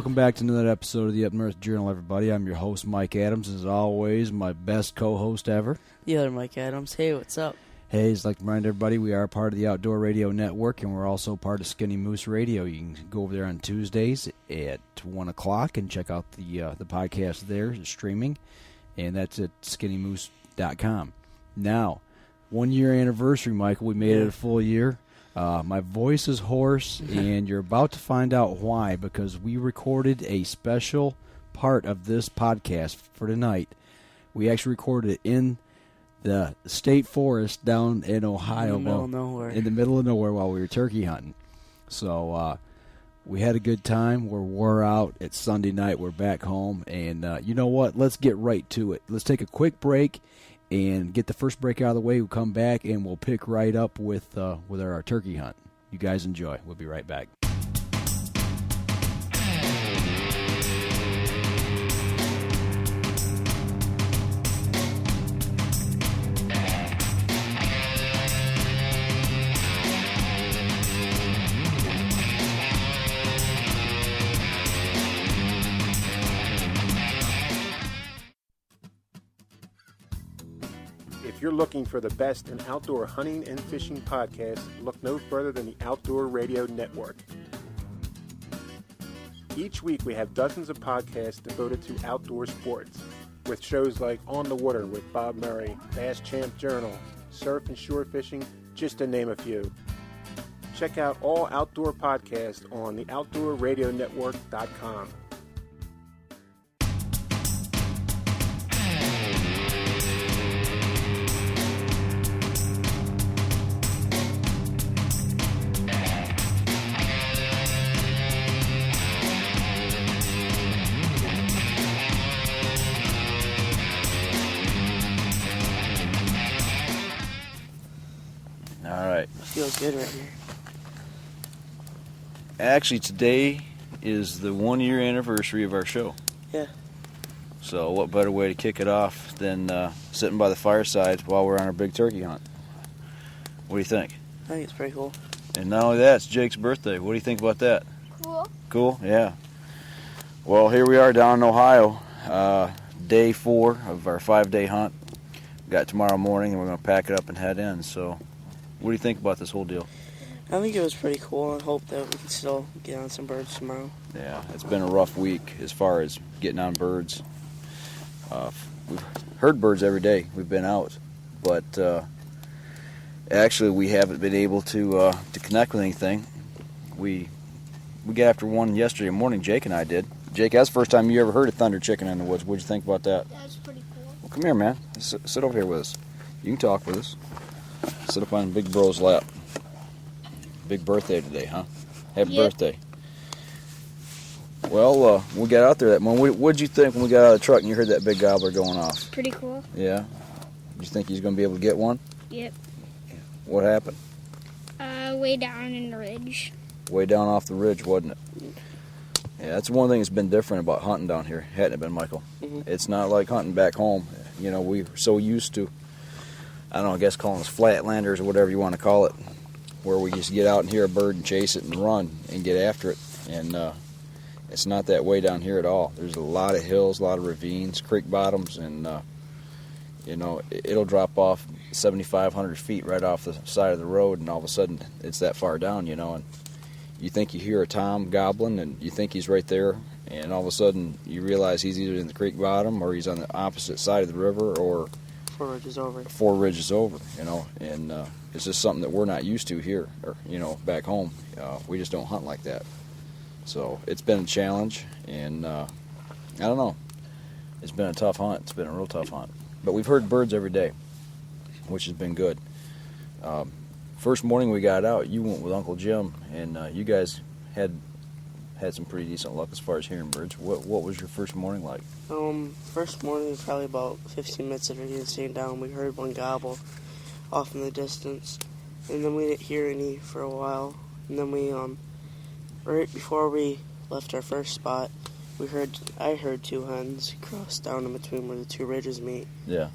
welcome back to another episode of the Up North Journal, everybody. I'm your host, Mike Adams. As always, my best co-host ever. The other Mike Adams. Hey, what's up? Hey, I'd like to remind everybody we are part of the Outdoor Radio Network, and we're also part of Skinny Moose Radio. You can go over there on Tuesdays at 1 o'clock and check out the podcast there, streaming, and that's at skinnymoose.com. Now, 1 year anniversary, Michael. We made it a full year. My voice is hoarse, and you're about to find out why, because we recorded a special part of this podcast for tonight. We actually recorded it in the state forest down in Ohio. In the middle of nowhere. In the middle of nowhere while we were turkey hunting. So we had a good time. We're wore out. It's Sunday night. We're back home. And you know what? Let's get right to it. Let's take a quick break and get the first break out of the way. We'll come back and we'll pick right up with our turkey hunt. You guys enjoy. We'll be right back. If you're looking for the best in outdoor hunting and fishing podcasts, look no further than the Outdoor Radio Network. Each week we have dozens of podcasts devoted to outdoor sports, with shows like On the Water with Bob Murray, Bass Champ Journal, Surf and Shore Fishing, just to name a few. Check out all outdoor podcasts on the OutdoorRadioNetwork.com. Feels good right here. Actually, today is the 1 year anniversary of our show. Yeah. So what better way to kick it off than sitting by the fireside while we're on our big turkey hunt? What do you think? I think it's pretty cool. And not only that, it's Jake's birthday. What do you think about that? Cool. Cool? Yeah. Well, here we are down in Ohio, day 4 of our 5-day hunt. We got tomorrow morning, and we're going to pack it up and head in. So what do you think about this whole deal? I think it was pretty cool. I hope that we can still get on some birds tomorrow. Yeah, it's been a rough week as far as getting on birds. We've heard birds every day. We've been out, but actually we haven't been able to connect with anything. We got after one yesterday morning. Jake and I did. Jake, that's the first time you ever heard a thunder chicken in the woods. What'd you think about that? That's pretty cool. Well, come here, man. Sit over here with us. You can talk with us. Sit up on Big Bro's lap. Big birthday today, huh? Happy birthday. Well, we got out there that morning. What did you think when we got out of the truck and you heard that big gobbler going off? Pretty cool. Yeah? You think he's going to be able to get one? Yep. What happened? Way down in the ridge. Way down off the ridge, wasn't it? Yeah, that's one thing that's been different about hunting down here, hadn't it been, Michael? Mm-hmm. It's not like hunting back home. You know, we're so used to, I don't know, I guess calling us flatlanders or whatever you want to call it, where we just get out and hear a bird and chase it and run and get after it. And it's not that way down here at all. There's a lot of hills, a lot of ravines, creek bottoms, and, you know, it'll drop off 7,500 feet right off the side of the road, and all of a sudden it's that far down, you know, and you think you hear a tom gobbling, and you think he's right there, and all of a sudden you realize he's either in the creek bottom or he's on the opposite side of the river or 4 ridges over. 4 ridges over, you know, and it's just something that we're not used to here, or, you know, back home. We just don't hunt like that. So it's been a challenge, and I don't know. It's been a tough hunt. It's been a real tough hunt. But we've heard birds every day, which has been good. First morning we got out, you went with Uncle Jim, and you guys had some pretty decent luck as far as hearing birds. What was your first morning like? First morning, probably about 15 minutes after getting sitting down, we heard one gobble off in the distance, and then we didn't hear any for a while. And then we, right before we left our first spot, I heard 2 hens cross down in between where the 2 ridges meet. Yeah.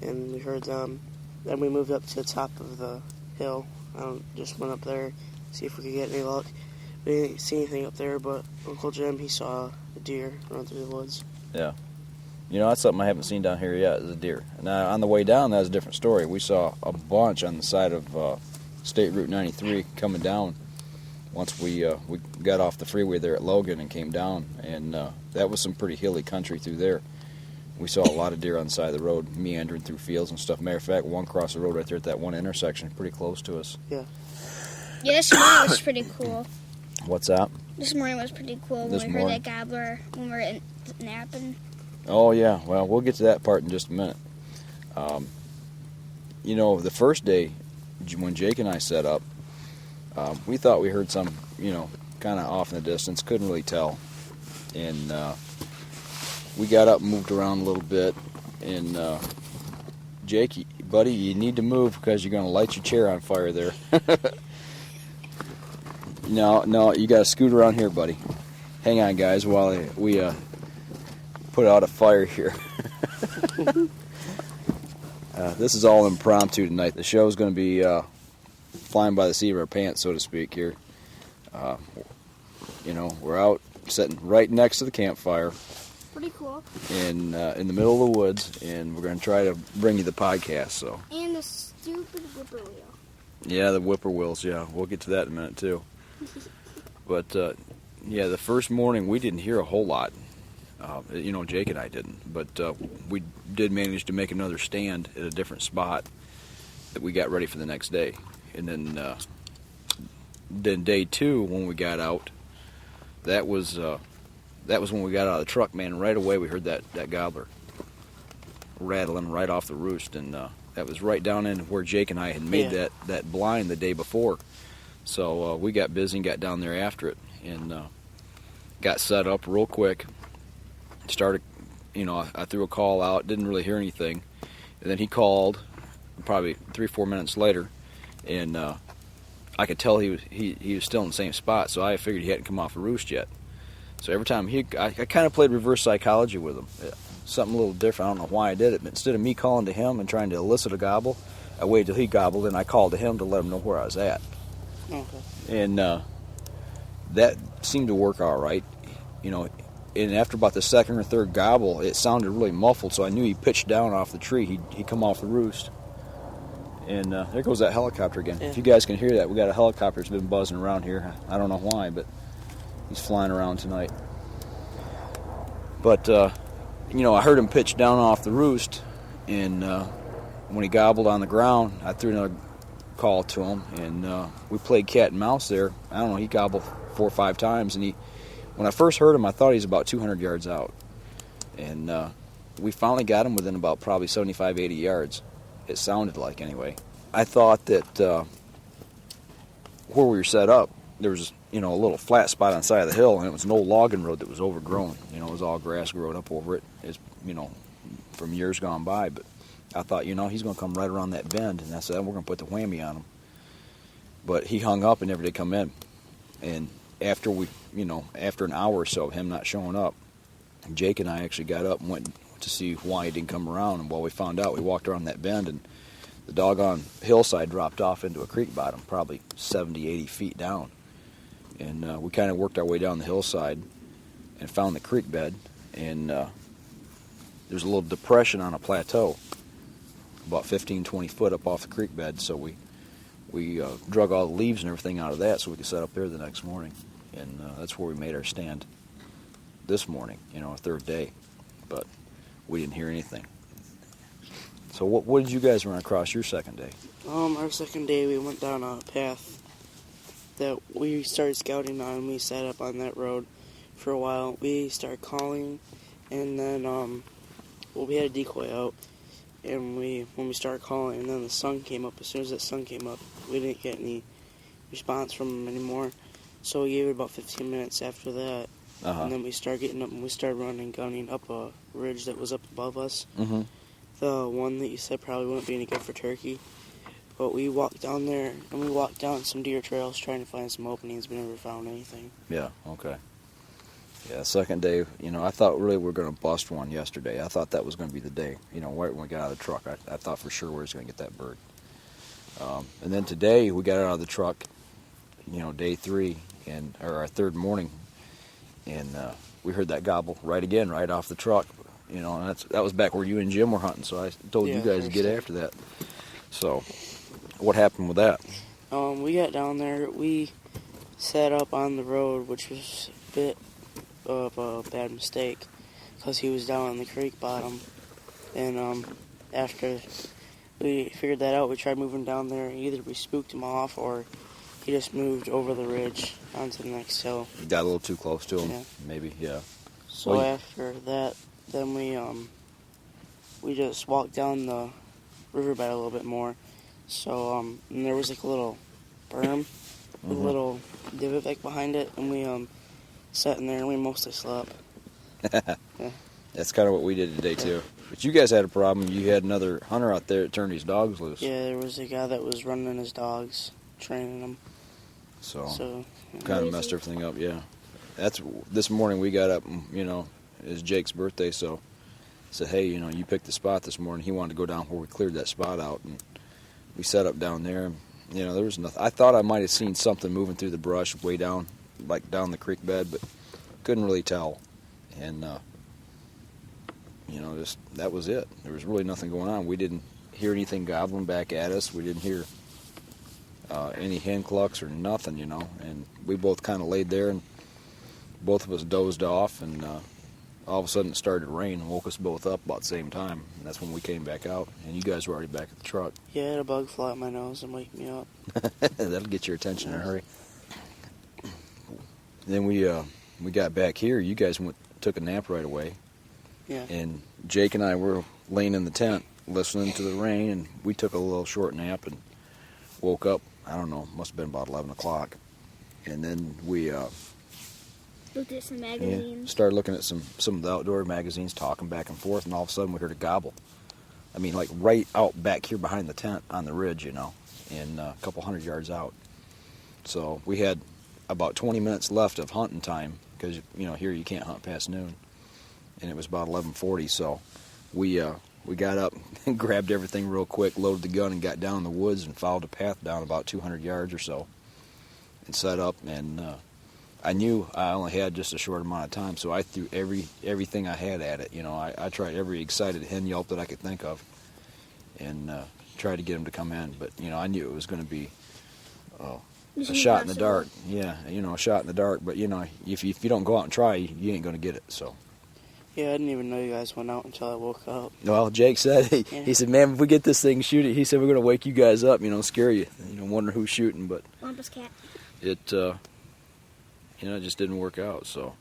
And we heard them. Then we moved up to the top of the hill. Just went up there, see if we could get any luck. We didn't see anything up there, but Uncle Jim, he saw a deer run through the woods. Yeah. You know, that's something I haven't seen down here yet, is a deer. Now, on the way down, that's a different story. We saw a bunch on the side of State Route 93 coming down once we got off the freeway there at Logan and came down, and that was some pretty hilly country through there. We saw a lot of deer on the side of the road, meandering through fields and stuff. Matter of fact, one crossed the road right there at that one intersection, pretty close to us. Yeah. Yeah, this morning was pretty cool. What's that? This morning was pretty cool This when we heard morning? that gobbler when we were napping. Oh, yeah. Well, we'll get to that part in just a minute. You know, the first day when Jake and I set up, we thought we heard some, kind of off in the distance. Couldn't really tell. And we got up and moved around a little bit. And Jake, buddy, you need to move because you're going to light your chair on fire there. No, you got to scoot around here, buddy. Hang on, guys, while we put out a fire here. This is all impromptu tonight. The show's going to be flying by the seat of our pants, so to speak, here. We're out sitting right next to the campfire. Pretty cool. In the middle of the woods, and we're going to try to bring you the podcast. So. And the stupid whippoorwill. Yeah, the whippoorwills, yeah. We'll get to that in a minute, too. But, the first morning we didn't hear a whole lot. Jake and I didn't. But we did manage to make another stand at a different spot that we got ready for the next day. And then day 2, when we got out, that was when we got out of the truck, man. Right away we heard that gobbler rattling right off the roost. And that was right down in where Jake and I had made that blind the day before. So we got busy and got down there after it. And got set up real quick. Started, I threw a call out, didn't really hear anything. And then he called probably 3-4 minutes later, and I could tell he was still in the same spot, so I figured he hadn't come off the roost yet. So every time I kind of played reverse psychology with him. Something a little different. I don't know why I did it, but instead of me calling to him and trying to elicit a gobble, I waited till he gobbled, and I called to him to let him know where I was at. Okay. And that seemed to work all right. And after about the second or third gobble, it sounded really muffled, so I knew he pitched down off the tree. He'd come off the roost. And there goes that helicopter again. Yeah. If you guys can hear that, we got a helicopter that's been buzzing around here. I don't know why, but he's flying around tonight. But, I heard him pitch down off the roost, and when he gobbled on the ground, I threw another call to him, and we played cat and mouse there. I don't know, he gobbled 4 or 5 times, and when I first heard him, I thought he was about 200 yards out. And we finally got him within about probably 75, 80 yards. It sounded like, anyway. I thought that where we were set up, there was, a little flat spot on the side of the hill, and it was an old logging road that was overgrown. It was all grass growing up over it, from years gone by. But I thought, he's going to come right around that bend, and I said, we're going to put the whammy on him. But he hung up and never did come in. And after after an hour or so of him not showing up, Jake and I actually got up and went to see why he didn't come around. And while we found out, we walked around that bend, and the doggone hillside dropped off into a creek bottom, probably 70, 80 feet down. And we kind of worked our way down the hillside and found the creek bed. And there's a little depression on a plateau, about 15, 20 foot up off the creek bed. So we drug all the leaves and everything out of that so we could set up there the next morning. And that's where we made our stand this morning, our third day. But we didn't hear anything. So what did you guys run across your second day? Our second day, we went down a path that we started scouting on, and we sat up on that road for a while. We started calling, and then we had a decoy out, and when we started calling, and then the sun came up. As soon as that sun came up, we didn't get any response from them anymore. So we gave it about 15 minutes after that, and then we started getting up, and we started running, gunning up a ridge that was up above us. Mm-hmm. The one that you said probably wouldn't be any good for turkey. But we walked down there, and we walked down some deer trails trying to find some openings. We never found anything. Yeah, okay. Yeah, second day, I thought really we were going to bust one yesterday. I thought that was going to be the day. Right when we got out of the truck, I thought for sure we were going to get that bird. And then today, we got out of the truck, day 3, or our third morning, and we heard that gobble right off the truck. And that was back where you and Jim were hunting. So I told you guys to get after that. So, what happened with that? We got down there. We sat up on the road, which was a bit of a bad mistake because he was down on the creek bottom. And after we figured that out, we tried moving down there. Either we spooked him off or he just moved over the ridge onto the next hill. Got a little too close to him, Yeah. maybe, yeah. So after that, then we just walked down the riverbed a little bit more. So and there was like a little berm with a little divot back behind it, and we sat in there and we mostly slept. Yeah. That's kind of what we did today too. But you guys had a problem. You had another hunter out there that turned his dogs loose. Yeah, there was a guy that was running his dogs, training them. So kind of messed everything up. Yeah. This morning we got up. And, it's Jake's birthday, so I said, hey, you picked the spot this morning. He wanted to go down where we cleared that spot out, and we set up down there. And, there was nothing. I thought I might have seen something moving through the brush way down, like down the creek bed, but couldn't really tell. And just that was it. There was really nothing going on. We didn't hear anything gobbling back at us. We didn't hear any hen clucks or nothing, And we both kind of laid there, and both of us dozed off, and all of a sudden it started to rain and woke us both up about the same time. And that's when we came back out, and you guys were already back at the truck. Yeah, I had a bug fly at my nose and wake me up. That'll get your attention in a hurry. Then we got back here. You guys took a nap right away. Yeah. And Jake and I were laying in the tent listening to the rain, and we took a little short nap and woke up. I don't know, must have been about 11 o'clock. And then we Looked at some magazines. started looking at some of the outdoor magazines, talking back and forth, and all of a sudden we heard a gobble. I mean, like right out back here behind the tent on the ridge, and a couple 100 yards out. So we had about 20 minutes left of hunting time because, here you can't hunt past noon. And it was about 11:40, so we got up and grabbed everything real quick, loaded the gun, and got down in the woods and followed a path down about 200 yards or so and set up. And I knew I only had just a short amount of time, so I threw everything I had at it. I tried every excited hen yelp that I could think of and tried to get them to come in. But, I knew it was going to be a shot in the dark. Yeah, a shot in the dark. But, if you don't go out and try, you ain't going to get it, so. Yeah, I didn't even know you guys went out until I woke up. Well, Jake said, he said, man, if we get this thing, shoot it. He said, we're going to wake you guys up, scare you, wonder who's shooting. But Wampus cat. it just didn't work out. So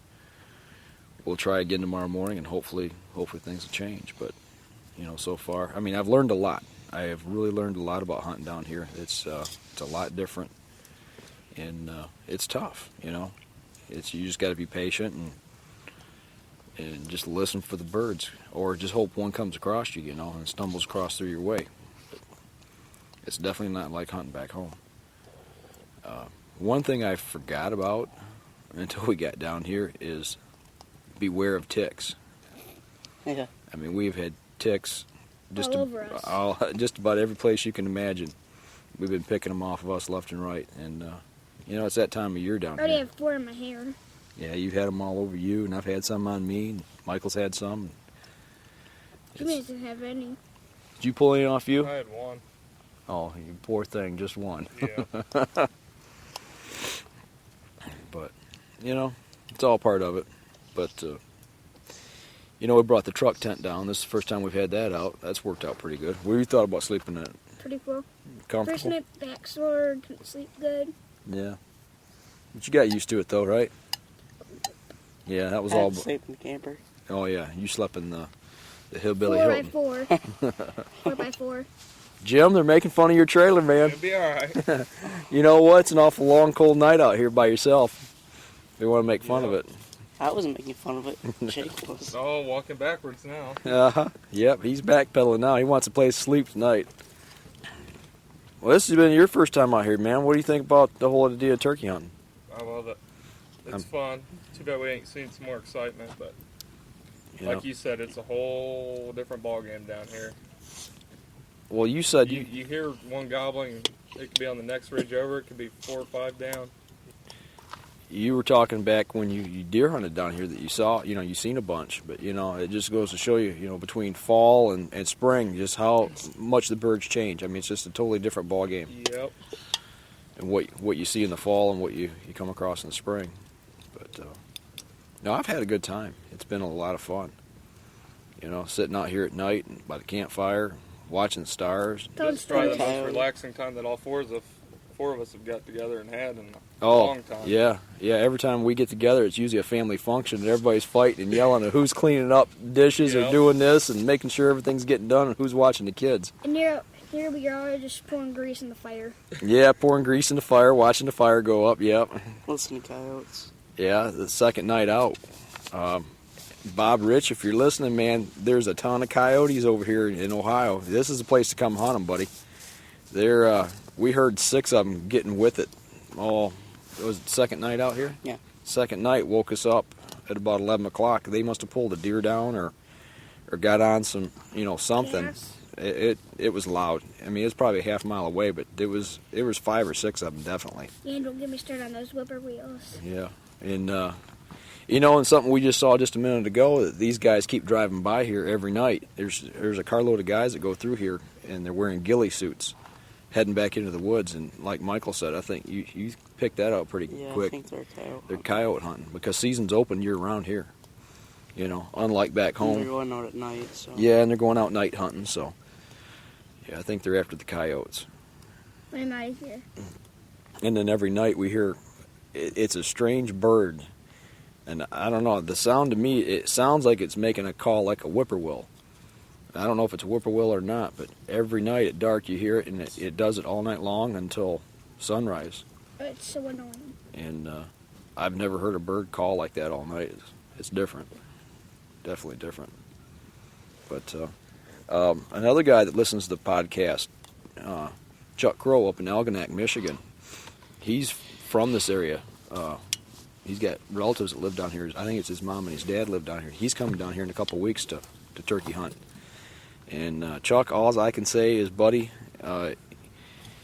we'll try again tomorrow morning, and hopefully things will change. But, so far, I've learned a lot. I have really learned a lot about hunting down here. It's a lot different, and it's tough, you just got to be patient and just listen for the birds, or just hope one comes across you, and stumbles across through your way. But it's definitely not like hunting back home. One thing I forgot about until we got down here is beware of ticks. Yeah. We've had ticks just All over us. Just about every place you can imagine. We've been picking them off of us left and right, and it's that time of year down I already here. have 4 in my hair. Yeah, you've had them all over you, and I've had some on me, and Michael's had some. Jimmy doesn't have any. Did you pull any off you? I had one. Oh, you poor thing, just one. Yeah. But, it's all part of it. But, we brought the truck tent down. This is the first time we've had that out. That's worked out pretty good. What have you thought about sleeping in it? Pretty cool. Comfortable? First night back sore, couldn't sleep good. Yeah. But you got used to it, though, right? Yeah, that was I all. had to sleep in the camper. Oh, yeah. You slept in the hillbilly Hilton. 4x4. 4x4. Jim, they're making fun of your trailer, man. It'll be all right. You know what? It's an awful long, cold night out here by yourself. They want to make fun of it. I wasn't making fun of it. Jake was. It's all walking backwards now. Uh-huh. Yep, he's backpedaling now. He wants a place to sleep tonight. Well, this has been your first time out here, man. What do you think about the whole idea of turkey hunting? I love it. It's fun. Too bad we ain't seen some more excitement, but like you said, it's a whole different ballgame down here. Well, you said You hear one gobbling, it could be on the next ridge over, it could be 4 or 5 down. you were talking back when you deer hunted down here that you saw, you seen a bunch, but it just goes to show you, between fall and spring, just how much the birds change. I mean, it's just a totally different ball game. Yep. And what you see in the fall and what you come across in the spring. But no, I've had a good time. It's been a lot of fun. Sitting out here at night by the campfire, watching the stars. It's probably the most relaxing time that all four of us have got together and had in a long time. Yeah. Every time we get together, it's usually a family function, and everybody's fighting and yelling at who's cleaning up dishes or doing this and making sure everything's getting done and who's watching the kids. And here we are, just pouring grease in the fire. Yeah, pouring grease in the fire, watching the fire go up. Yep. Listen to coyotes. Yeah, the second night out. Bob Rich, if you're listening, man, there's a ton of coyotes over here in Ohio. This is a place to come hunt them, buddy. We heard 6 of them getting with it. Oh, it was the second night out here? Yeah. Second night woke us up at about 11 o'clock. They must have pulled a deer down or got on some, something. Yes. It was loud. I mean, it's probably a half mile away, but there was 5 or 6 of them, definitely. Yeah, don't get me started on those whippoorwills. Yeah. And, and something we just saw just a minute ago, that these guys keep driving by here every night. There's a carload of guys that go through here, and they're wearing ghillie suits, heading back into the woods. And like Michael said, I think you picked that out pretty quick. I think they're coyote. They're coyote hunting, because season's open year-round here. Unlike back home. And they're going out at night, so. Yeah, and they're going out night hunting, so. Yeah, I think they're after the coyotes. I'm out of here. And then every night we hear, it's a strange bird. And I don't know, the sound to me, it sounds like it's making a call like a whippoorwill. I don't know if it's a whippoorwill or not, but every night at dark you hear it, and it does it all night long until sunrise. It's so annoying. And I've never heard a bird call like that all night. It's different. Definitely different. But another guy that listens to the podcast, Chuck Crow up in Algonac, Michigan, he's from this area. He's got relatives that live down here. I think it's his mom and his dad live down here. He's coming down here in a couple of weeks to turkey hunt. And Chuck, all I can say is, buddy,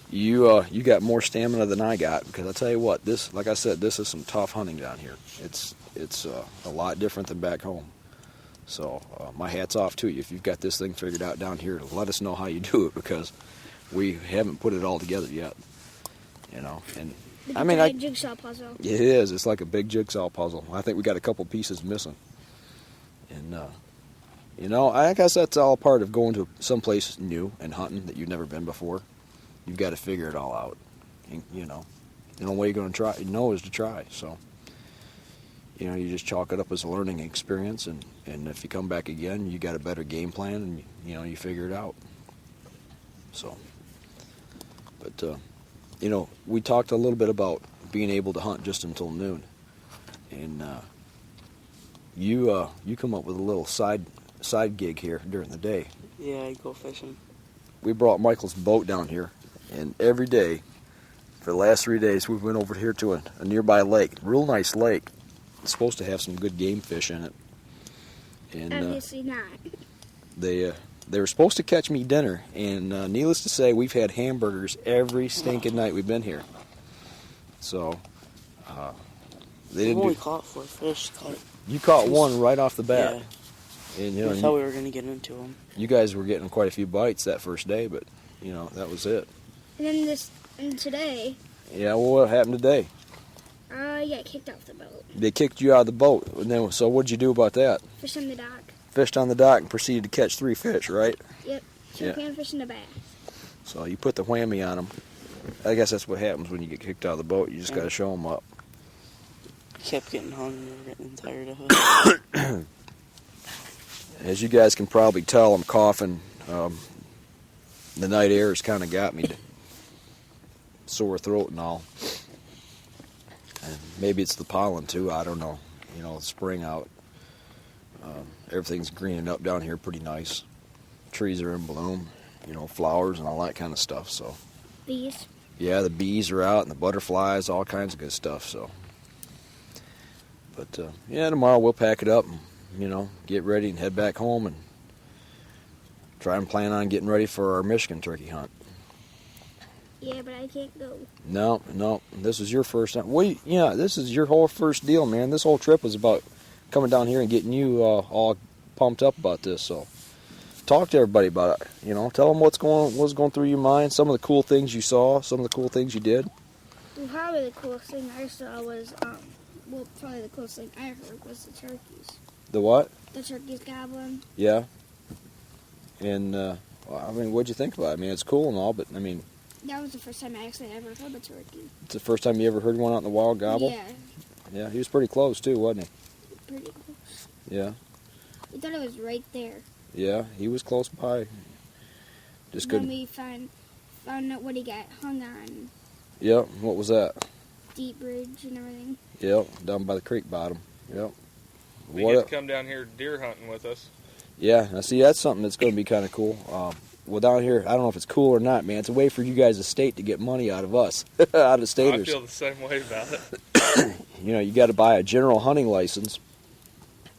you got more stamina than I got, because I tell you what, like I said, this is some tough hunting down here. It's a lot different than back home. So my hat's off to you. If you've got this thing figured out down here, let us know how you do it, because we haven't put it all together yet. And It's I mean, a jigsaw puzzle. It is. It's like a big jigsaw puzzle. I think we got a couple pieces missing. And, I guess that's all part of going to someplace new and hunting that you've never been before. You've got to figure it all out. And, the only way you're going to try, is to try. So, you just chalk it up as a learning experience. And if you come back again, you got a better game plan, and, you figure it out. So, but, we talked a little bit about being able to hunt just until noon, and you come up with a little side gig here during the day. Yeah, I go fishing. We brought Michael's boat down here, and every day for the last 3 days we went over here to a nearby lake, real nice lake. It's supposed to have some good game fish in it, and Obviously not. They were supposed to catch me dinner, and needless to say, we've had hamburgers every stinking night we've been here. So, they didn't. I've only caught 4 fish. You caught one right off the bat. Yeah. And I thought we were going to get into them. You guys were getting quite a few bites that first day, but that was it. And then today. Yeah. Well, what happened today? I got kicked off the boat. They kicked you out of the boat, and then so what'd you do about that? Fish on the dock. Fished on the dock and proceeded to catch 3 fish, right? Yep. Yeah. Panfish and a bass. So you put the whammy on them. I guess that's what happens when you get kicked out of the boat. You just got to show them up. Kept getting hungry, getting tired of it. As you guys can probably tell, I'm coughing. The night air has kind of got me. Sore throat and all. And maybe it's the pollen too. I don't know. Spring out. Everything's greening up down here pretty nice. Trees are in bloom, flowers and all that kind of stuff. So, Bees. Yeah, the bees are out and the butterflies, all kinds of good stuff. So, but tomorrow we'll pack it up and get ready and head back home and try and plan on getting ready for our Michigan turkey hunt. Yeah, but I can't go. No. This is your first time. This is your whole first deal, man. This whole trip was about coming down here and getting you all pumped up about this. So, talk to everybody about it. Tell them what's going through your mind. Some of the cool things you saw. Some of the cool things you did. Well, probably the coolest thing I saw was, probably the coolest thing I heard was the turkeys. The what? The turkeys gobbling. Yeah. And what'd you think about it? I mean, it's cool and all, but I mean, That was the first time I actually ever heard a turkey. it's the first time you ever heard one out in the wild gobble. Yeah, Yeah, he was pretty close too, wasn't he? pretty close. Yeah. We thought it was right there. Yeah, he was close by. Just Then couldn't. we found out what he got hung on. Yep. What was that? Deep Bridge and everything. Yep, down by the creek bottom. Yep. They What? get to come down here deer hunting with us. Yeah. Now see, that's something that's going to be kind of cool. Well, down here, I don't know if it's cool or not, man. It's a way for you guys, the state, to get money out of us, out of staters. I feel the same way about it. You got to buy a general hunting license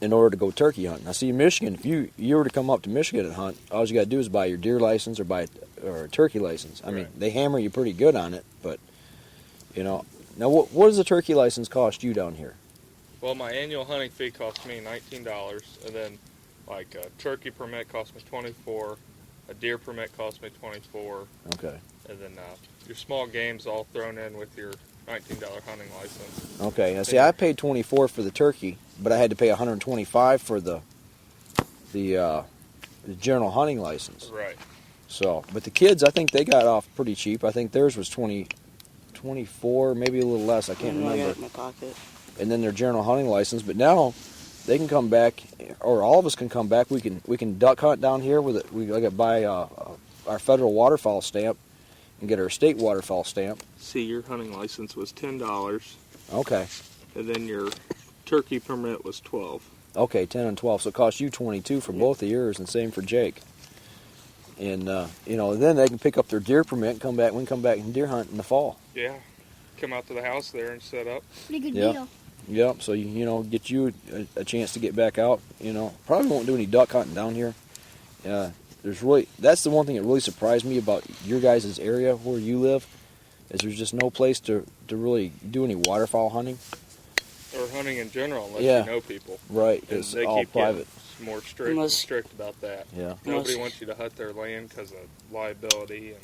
in order to go turkey hunting. Now, see, in Michigan, if you were to come up to Michigan and hunt, all you got to do is buy your deer license or a turkey license. I mean, Right. they hammer you pretty good on it, but Now, what does a turkey license cost you down here? Well, my annual hunting fee costs me $19, and then like a turkey permit costs me $24, a deer permit costs me $24, Okay. and then your small game's all thrown in with your $19 hunting license. Okay. Now, see, I paid $24 for the turkey, but I had to pay $125 for the general hunting license. Right. So, but the kids, I think they got off pretty cheap. I think theirs was 24, maybe a little less. I can't I got remember. it in my pocket. And then their general hunting license. But now they can come back, or all of us can come back. We can duck hunt down here with it. We got to buy our federal waterfowl stamp and get our state waterfowl stamp. See, your hunting license was $10, Okay. and then your turkey permit was $12. Okay, 10 and 12. So it costs you 22 for both of yours, and same for Jake. And then they can pick up their deer permit and come back. We can come back and deer hunt in the fall. Yeah. Come out to the house there and set up. Pretty good Yeah. deal. Yep. So get you a chance to get back out. Probably won't do any duck hunting down here. That's the one thing that really surprised me about your guys' area where you live, is there's just no place to really do any waterfowl hunting. Or hunting in general, unless Yeah. you know people. Right. And It's they all keep private. getting more strict about that. Yeah. Nobody Unless- wants you to hunt their land because of liability. And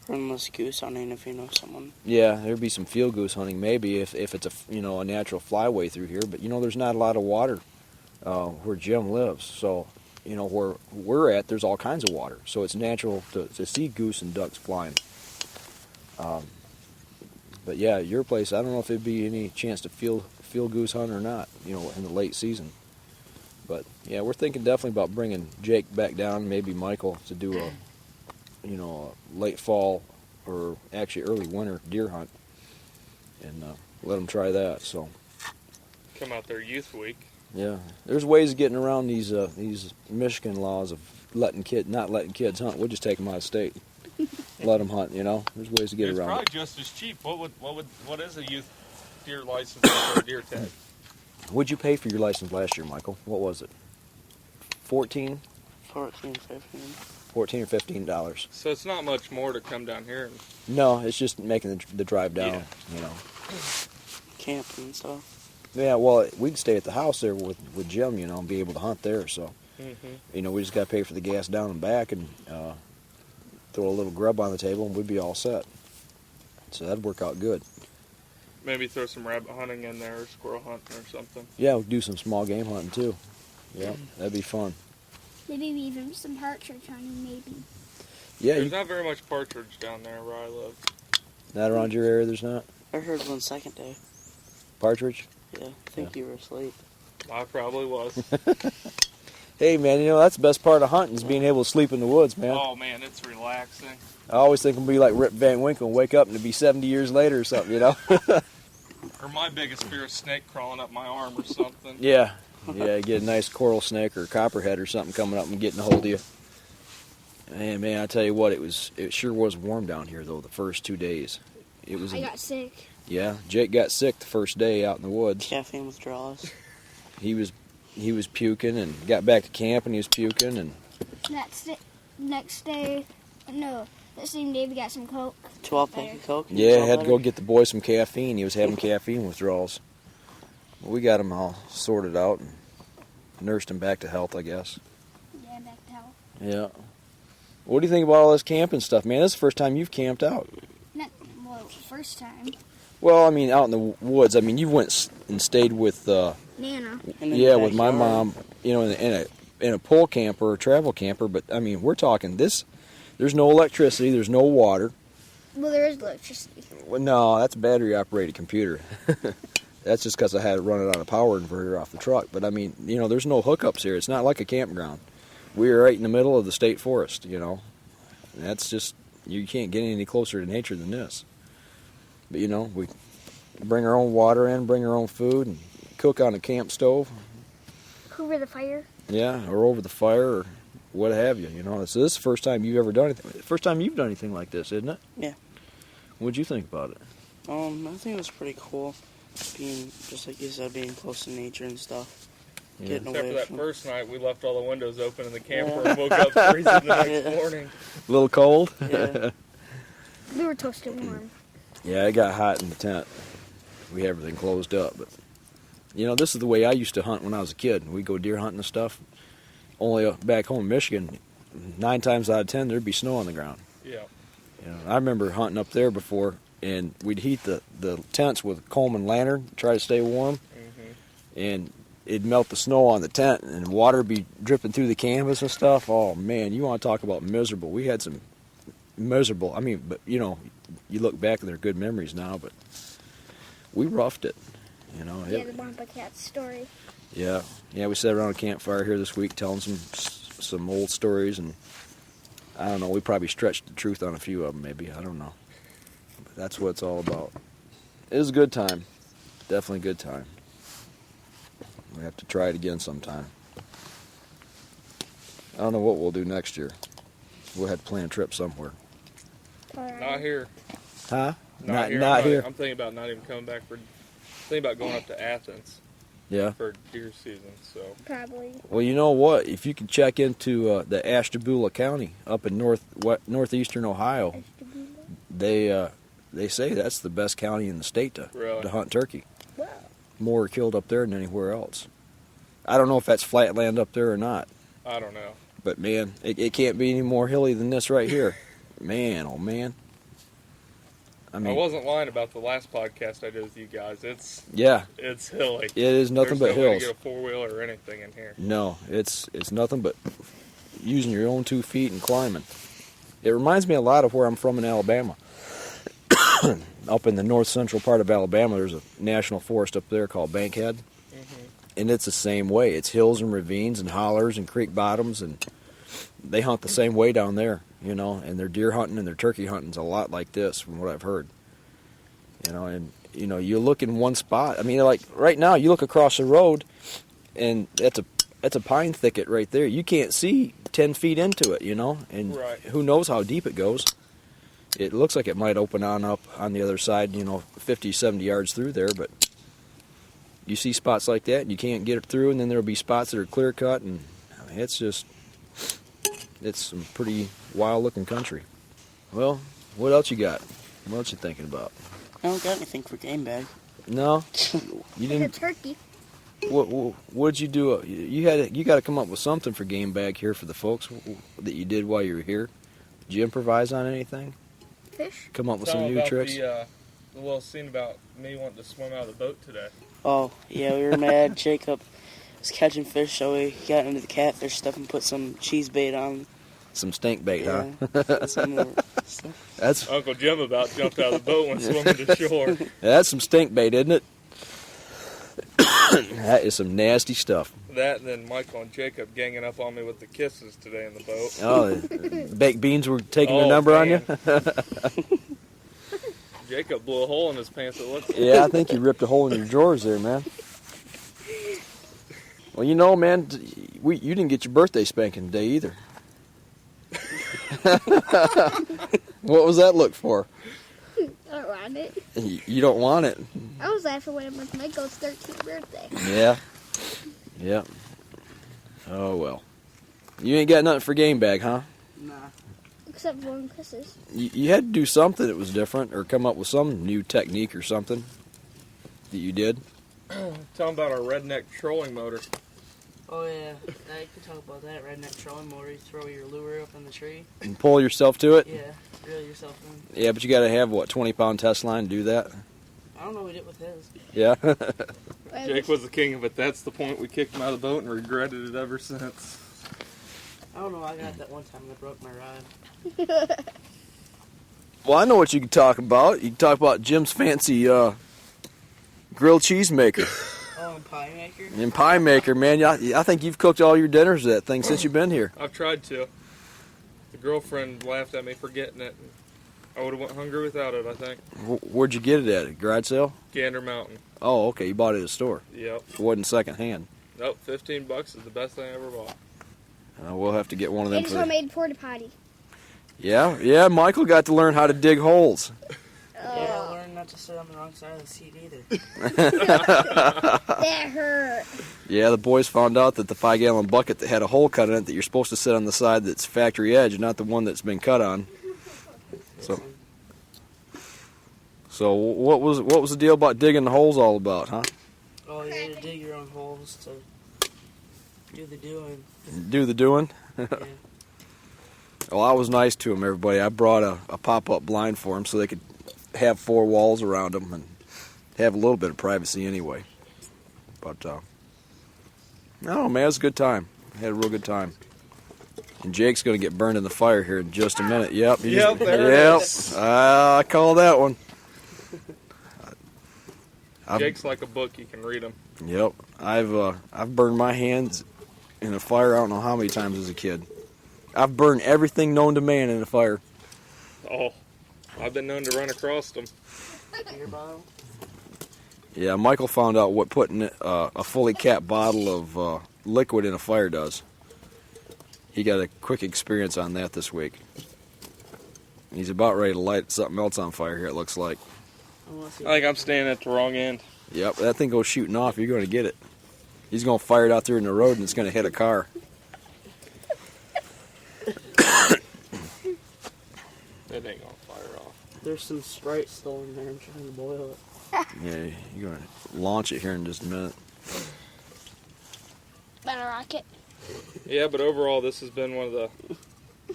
Unless goose hunting, if you know someone. Yeah, there'd be some field goose hunting maybe if it's a natural flyway through here, but there's not a lot of water where Jim lives. So, where we're at, there's all kinds of water. So it's natural to see goose and ducks flying. But yeah, your place, I don't know if it'd be any chance to field goose hunt or not, in the late season. But yeah, we're thinking definitely about bringing Jake back down, maybe Michael, to do a late fall or actually early winter deer hunt, and let them try that. So come out there youth week. yeah, there's ways of getting around these Michigan laws of not letting kids hunt. We'll just take them out of state, let them hunt. There's ways to get It's around probably it. just as cheap. What is a youth deer license for a deer tag? What'd you pay for your license last year, Michael? What was it? 14 14, 15. or $15. So it's not much more to come down here. And No, it's just making the drive down. Camping and stuff. Yeah, well, we can stay at the house there with Jim, and be able to hunt there. So, we just got to pay for the gas down and back, and throw a little grub on the table, and we'd be all set. So that'd work out good. maybe throw some rabbit hunting in there, or squirrel hunting or something. Yeah, we'll do some small game hunting too. Yeah, that'd be fun. Maybe even some partridge hunting, maybe. Yeah, There's not very much partridge down there where I live. not around your area. There's not I heard one second day. partridge. Yeah, I think you were asleep. I probably was. Hey man, that's the best part of hunting is being able to sleep in the woods, man. Oh man, it's relaxing. I always think it'll be like Rip Van Winkle and wake up and it'll be 70 years later or something, Or my biggest fear is snake crawling up my arm or something. Yeah, get a nice coral snake or a copperhead or something coming up and getting a hold of you. And man, I tell you what, it sure was warm down here though. The first 2 days, it was. I got sick. Yeah, Jake got sick the first day out in the woods. Caffeine withdrawals. He was puking and got back to camp and he was puking and Next day, no, That same day we got some Coke. 12-pack of Coke. Yeah, I had to go get the boy some caffeine. He was having caffeine withdrawals. We got him all sorted out and nursed him back to health, I guess. Yeah, back to health. Yeah. What do you think about all this camping stuff, man? This is the first time you've camped out. First time. Well, I mean, out in the woods. I mean, you went and stayed with, Nana. yeah, with my mom, you know, in a pole camper or travel camper. But I mean, we're talking this. There's no electricity. There's no water. Well, there is electricity. Well, no, that's a battery-operated computer. That's just because I had to run it on a power inverter off the truck. But I mean, you know, there's no hookups here. It's not like a campground. We're right in the middle of the state forest. You know, and that's just, you can't get any closer to nature than this. But you know, we bring our own water in, bring our own food, and cook on a camp stove. Over the fire. Yeah, or over the fire, or what have you. You know, this is the first time you've ever done anything. First time you've done anything like this, isn't it? Yeah. What'd you think about it? I think it was pretty cool. Being, just like you said, being close to nature and stuff. Yeah. Getting Except away for that from... first night, we left all the windows open in the camper and woke up freezing the next morning. A little cold? Yeah. We were toasted warm. Yeah, it got hot in the tent. We had everything closed up. But, you know, this is the way I used to hunt when I was a kid. We'd go deer hunting and stuff. Only back home in Michigan, 9 times out of 10, there'd be snow on the ground. Yeah. You know, I remember hunting up there before, and we'd heat the tents with Coleman lantern, try to stay warm, and it'd melt the snow on the tent, and water would be dripping through the canvas and stuff. Oh, man, you want to talk about miserable. We had some miserable, I mean, but, you know, you look back and they're good memories now, but we roughed it, you know. Yeah, the Wampa Cat story. Yeah, we sat around a campfire here this week telling some old stories, and I don't know, we probably stretched the truth on a few of them, maybe, I don't know. But that's what it's all about. It was a good time, definitely a good time. We have to try it again sometime. I don't know what we'll do next year. We'll have to plan a trip somewhere. Not here. Huh? Not here. I'm thinking about not even coming back thinking about going up to Athens. Yeah. For deer season, so. Probably. Well, you know what? If you can check into the Ashtabula County up in northeastern Ohio, they say that's the best county in the state to hunt turkey. Wow. More are killed up there than anywhere else. I don't know if that's flatland up there or not. I don't know. But man, it can't be any more hilly than this right here. Man, oh man. I mean, I wasn't lying about the last podcast I did with you guys. It's hilly. It is nothing but There's no way hills. to get a 4-wheeler or anything in here. No, it's nothing but using your own 2 feet and climbing. It reminds me a lot of where I'm from in Alabama. Up in the north central part of Alabama, there's a national forest up there called Bankhead. And it's the same way. It's hills and ravines and hollers and creek bottoms, and they hunt the same way down there, you know, and their deer hunting and their turkey hunting's a lot like this from what I've heard. You know, and, you know, you look in one spot. I mean, like, right now, you look across the road, and that's a pine thicket right there. You can't see 10 feet into it, you know, and who knows how deep it goes. It looks like it might open on up on the other side, you know, 50, 70 yards through there, but you see spots like that, and you can't get it through, and then there'll be spots that are clear-cut, and I mean, it's some pretty wild-looking country. Well, what else you got? What else you thinking about? I don't got anything for game bag. No? You didn't? It's a turkey. What did you do? You got to come up with something for game bag here for the folks that you did while you were here. Did you improvise on anything? Fish? Come up with some new tricks? The little scene about me wanting to swim out of the boat today. Oh, yeah, we were mad. Jacob was catching fish, so we got into the catfish stuff and put some cheese bait on. Some stink bait, yeah, huh? Some of the stuff. That's Uncle Jim about jumped out of the boat when swimming to shore. That's some stink bait, isn't it? That is some nasty stuff. That and then Michael and Jacob ganging up on me with the kisses today in the boat. Oh, the baked beans were taking their number on you? Jacob blew a hole in his pants. It looks like. Yeah, I think you ripped a hole in your drawers there, man. Well, you know, man, you didn't get your birthday spanking today either. What was that look for? I don't want it. You don't want it? I was laughing when it was Michael's 13th birthday. Yeah. Oh, well. You ain't got nothing for game bag, huh? Nah. Except blowing kisses. You had to do something that was different, or come up with some new technique or something that you did. Tell them about our redneck trolling motor. Oh yeah, I can talk about that redneck trolling motor. You throw your lure up in the tree. And pull yourself to it? Yeah, reel yourself in. Yeah, but you got to have, 20-pound test line to do that? I don't know what we did with his. Yeah? Jake was the king of it. That's the point we kicked him out of the boat and regretted it ever since. I don't know, I got that one time I broke my rod. Well, I know what you can talk about. You can talk about Jim's fancy grilled cheese maker. Oh, and pie maker? And pie maker, man. I think you've cooked all your dinners with that thing since you've been here. I've tried to. The girlfriend laughed at me for getting it. I would have went hungry without it, I think. Where'd you get it at? A garage sale? Gander Mountain. Oh, okay. You bought it at a store. Yep. It wasn't secondhand. Nope, $15 is the best thing I ever bought. We'll have to get one of them. It's homemade porta potty. Yeah. Michael got to learn how to dig holes. Yeah, I learned not to sit on the wrong side of the seat either. That hurt. Yeah, the boys found out that the 5-gallon bucket that had a hole cut in it, that you're supposed to sit on the side that's factory edge, not the one that's been cut on. So what was the deal about digging the holes all about, huh? Oh, you had to dig your own holes to do the doing. Do the doing? Yeah. Well, I was nice to them, everybody. I brought a pop-up blind for them so they could have 4 walls around them and have a little bit of privacy anyway. But, no, man, it was a good time. I had a real good time. And Jake's going to get burned in the fire here in just a minute. Yep. Yep, there it is. I call that one. Jake's like a book. You can read them. Yep. I've burned my hands in a fire I don't know how many times as a kid. I've burned everything known to man in a fire. Oh, I've been known to run across them. Beer bottle? Yeah, Michael found out what putting a fully capped bottle of liquid in a fire does. He got a quick experience on that this week. He's about ready to light something else on fire here, it looks like. I think I'm standing at the wrong end. Yep, that thing goes shooting off. You're going to get it. He's going to fire it out there in the road, and it's going to hit a car. It ain't going to fire off. There's some Sprite still in there. I'm trying to boil it. Yeah, you're going to launch it here in just a minute. Better rocket. Yeah, but overall, this has been one of the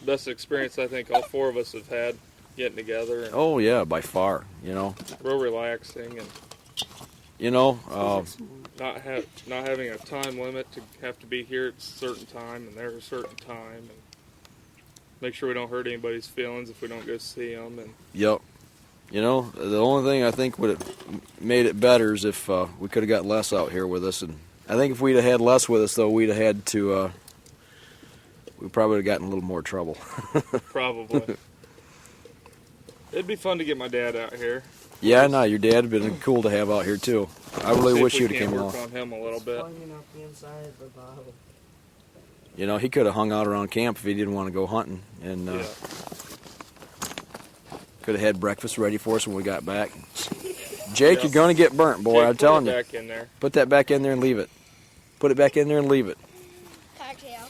best experiences I think all 4 of us have had getting together. And Oh, yeah, by far, real relaxing and not having a time limit to have to be here at a certain time and there at a certain time, and make sure we don't hurt anybody's feelings if we don't go see them. And Yep. The only thing I think would have made it better is if we could have got Les out here with us. And I think if we'd have had Les with us, though, we'd have had to, we probably would have gotten in a little more trouble. probably. It'd be fun to get my dad out here. Yeah, no, your dad would have been cool to have out here, too. I really See wish if he we would have can't came work along. on him a little bit. Climbing up the inside of the bottle. He could have hung out around camp if he didn't want to go hunting. And Yeah. could have had breakfast ready for us when we got back. Jake, you're going to get burnt, boy. Jake, I'm telling you. Back in there. Put that back in there and leave it. Put it back in there and leave it. Okay, Al.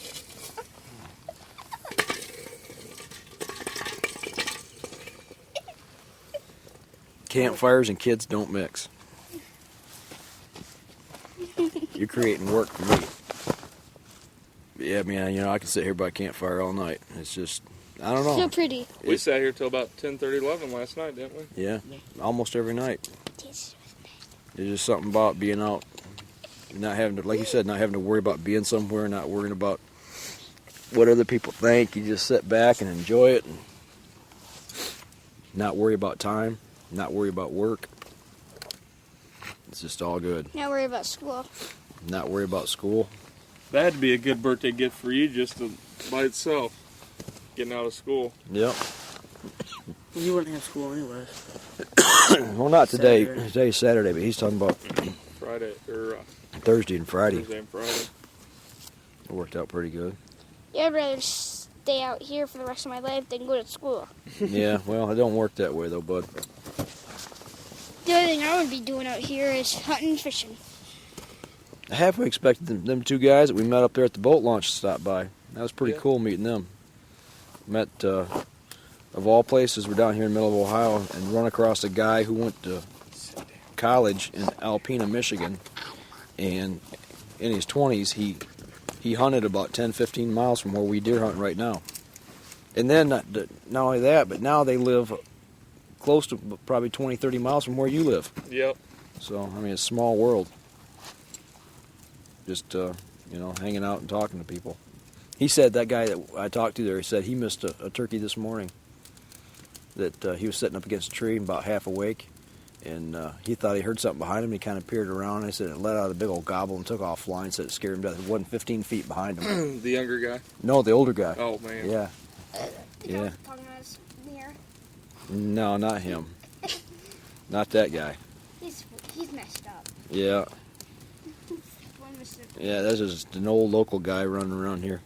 Campfires and kids don't mix. You're creating work for me. But yeah, man, I can sit here by a campfire all night. It's just, I don't know. So pretty. We sat here till about 10:30, 11 last night, didn't we? Yeah, almost every night. This There's just something about being out, not having to, like you said, not having to worry about being somewhere, not worrying about what other people think. You just sit back and enjoy it, and not worry about time, not worry about work. It's just all good. Not worry about school. Not worry about school. That'd be a good birthday gift for you just by itself, getting out of school. Yep. You wouldn't have school anyway. Well, not today. Saturday. Today's Saturday, but he's talking about Friday, or Thursday and Friday. Thursday and Friday. It worked out pretty good. Yeah, I'd rather stay out here for the rest of my life than go to school. Yeah, well, it don't work that way, though, bud. The only thing I would be doing out here is hunting and fishing. I halfway expected them 2 guys that we met up there at the boat launch to stop by. That was pretty Yeah. cool meeting them. Met of all places, we're down here in the middle of Ohio and run across a guy who went to college in Alpena, Michigan, and in his 20s, he hunted about 10, 15 miles from where we deer hunt right now. And then, not only that, but now they live close to probably 20, 30 miles from where you live. Yep. So, I mean, it's a small world. Just, hanging out and talking to people. He said, that guy that I talked to there, he said he missed a turkey this morning. That he was sitting up against a tree and about half awake. And he thought he heard something behind him. He kind of peered around. And he said it let out a big old gobble and took off flying. Said it scared him to death. It wasn't 15 feet behind him. The younger guy? No, the older guy. Oh, man. Yeah. Yeah. Talking about his mirror. No, not him. Not that guy. He's messed up. Yeah. Yeah, that's just an old local guy running around here.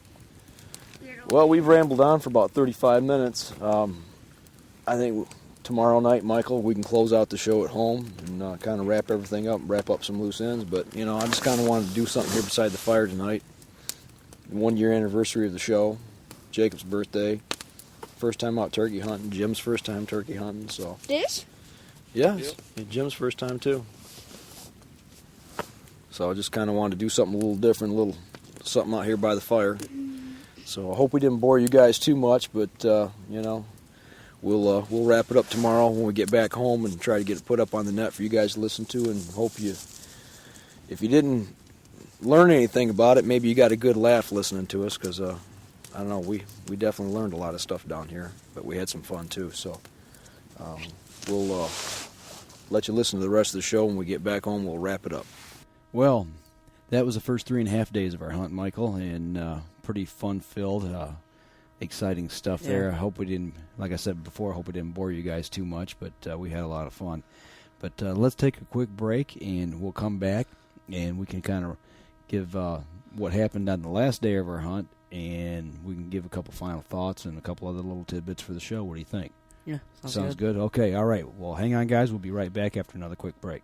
Well, we've rambled on for about 35 minutes. I think tomorrow night, Michael, we can close out the show at home and kind of wrap everything up, wrap up some loose ends. But, I just kind of wanted to do something here beside the fire tonight. 1 year anniversary of the show, Jacob's birthday, first time out turkey hunting, Jim's first time turkey hunting. So This? yeah, Yep. it's Jim's first time too. So I just kind of wanted to do something a little different, a little something out here by the fire. So I hope we didn't bore you guys too much, but we'll wrap it up tomorrow when we get back home and try to get it put up on the net for you guys to listen to. And hope if you didn't learn anything about it, maybe you got a good laugh listening to us, because I don't know, we definitely learned a lot of stuff down here, but we had some fun too. So we'll let you listen to the rest of the show. When we get back home, we'll wrap it up. Well, that was the first 3.5 days of our hunt, Michael, and pretty fun-filled, exciting stuff there. I hope we didn't, like I said before, I hope we didn't bore you guys too much, but we had a lot of fun. But let's take a quick break, and we'll come back, and we can kind of give what happened on the last day of our hunt, and we can give a couple final thoughts and a couple other little tidbits for the show. What do you think? Yeah, Sounds good. Okay, all right. Well, hang on, guys. We'll be right back after another quick break.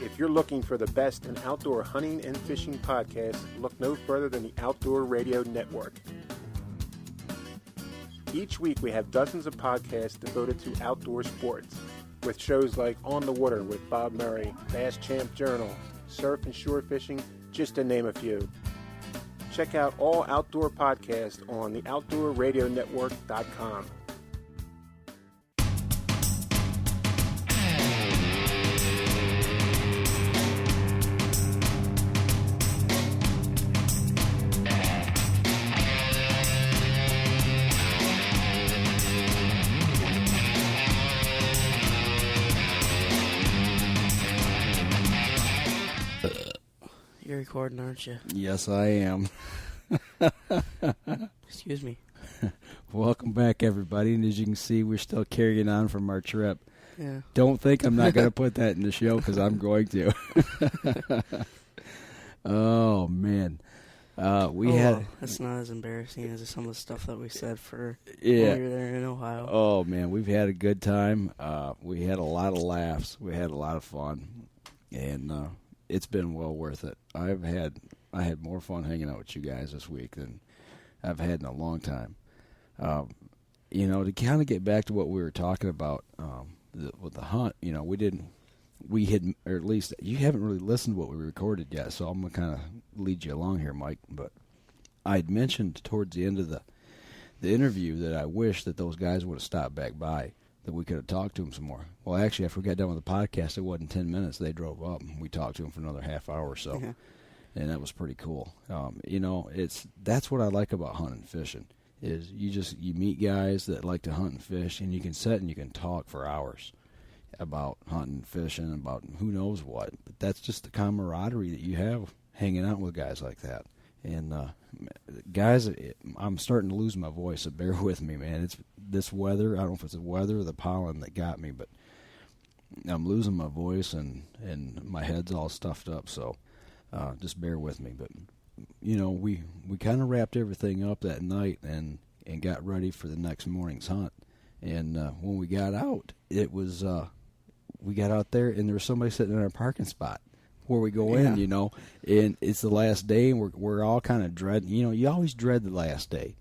If you're looking for the best in outdoor hunting and fishing podcasts, look no further than the Outdoor Radio Network. Each week we have dozens of podcasts devoted to outdoor sports, with shows like On the Water with Bob Murray, Bass Champ Journal, Surf and Shore Fishing, just to name a few. Check out all outdoor podcasts on the OutdoorRadioNetwork.com. You're recording, aren't you? Yes, I am. Excuse me. Welcome back, everybody. And as you can see, we're still carrying on from our trip. Yeah. Don't think I'm not going to put that in the show, because I'm going to. Oh, man. That's not as embarrassing as some of the stuff that we said when we were there in Ohio. Oh, man, we've had a good time. We had a lot of laughs. We had a lot of fun. And it's been well worth it. I had more fun hanging out with you guys this week than I've had in a long time. To kind of get back to what we were talking about with the hunt, or at least you haven't really listened to what we recorded yet, so I'm going to kind of lead you along here, Mike. But I'd mentioned towards the end of the interview that I wish that those guys would have stopped back by, that we could have talked to them some more. Well, actually, after we got done with the podcast, it wasn't 10 minutes. They drove up, and we talked to them for another half hour or so, and that was pretty cool. That's what I like about hunting and fishing, is you meet guys that like to hunt and fish, and you can sit and you can talk for hours about hunting and fishing, about who knows what. But that's just the camaraderie that you have hanging out with guys like that. And guys, I'm starting to lose my voice, so bear with me, man. It's this weather. I don't know if it's the weather or the pollen that got me, but I'm losing my voice and my head's all stuffed up, so just bear with me. But we kind of wrapped everything up that night and got ready for the next morning's hunt. And when we got out, it was we got out there and there was somebody sitting in our parking spot where we go in, and it's the last day, and we're all kind of dreading. You always dread the last day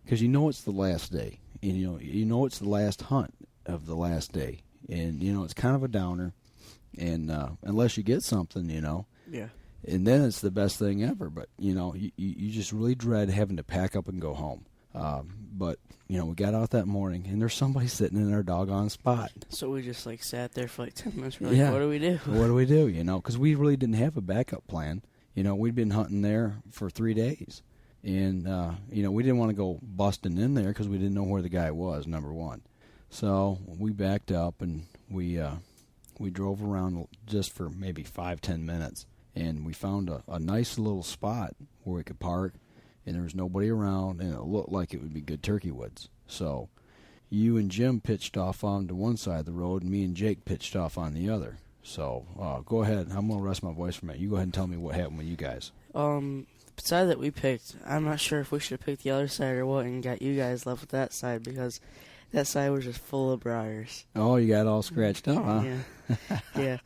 because it's the last day, and it's the last hunt of the last day, and it's kind of a downer, and unless you get something, Yeah. and then it's the best thing ever. But you just really dread having to pack up and go home. But we got out that morning, and there's somebody sitting in our doggone spot. So we just sat there for 10 minutes. We're like, what do we do? What do we do? Because we really didn't have a backup plan. We'd been hunting there for 3 days, and we didn't want to go busting in there because we didn't know where the guy was. Number one, so we backed up and we drove around just for maybe 5-10 minutes, and we found a nice little spot where we could park. And there was nobody around, and it looked like it would be good turkey woods. So you and Jim pitched off onto one side of the road, and me and Jake pitched off on the other. So go ahead. I'm going to rest my voice for a minute. You go ahead and tell me what happened with you guys. The side that we picked, I'm not sure if we should have picked the other side or what and got you guys left with that side because that side was just full of briars. Oh, you got all scratched up, huh? Yeah. Yeah.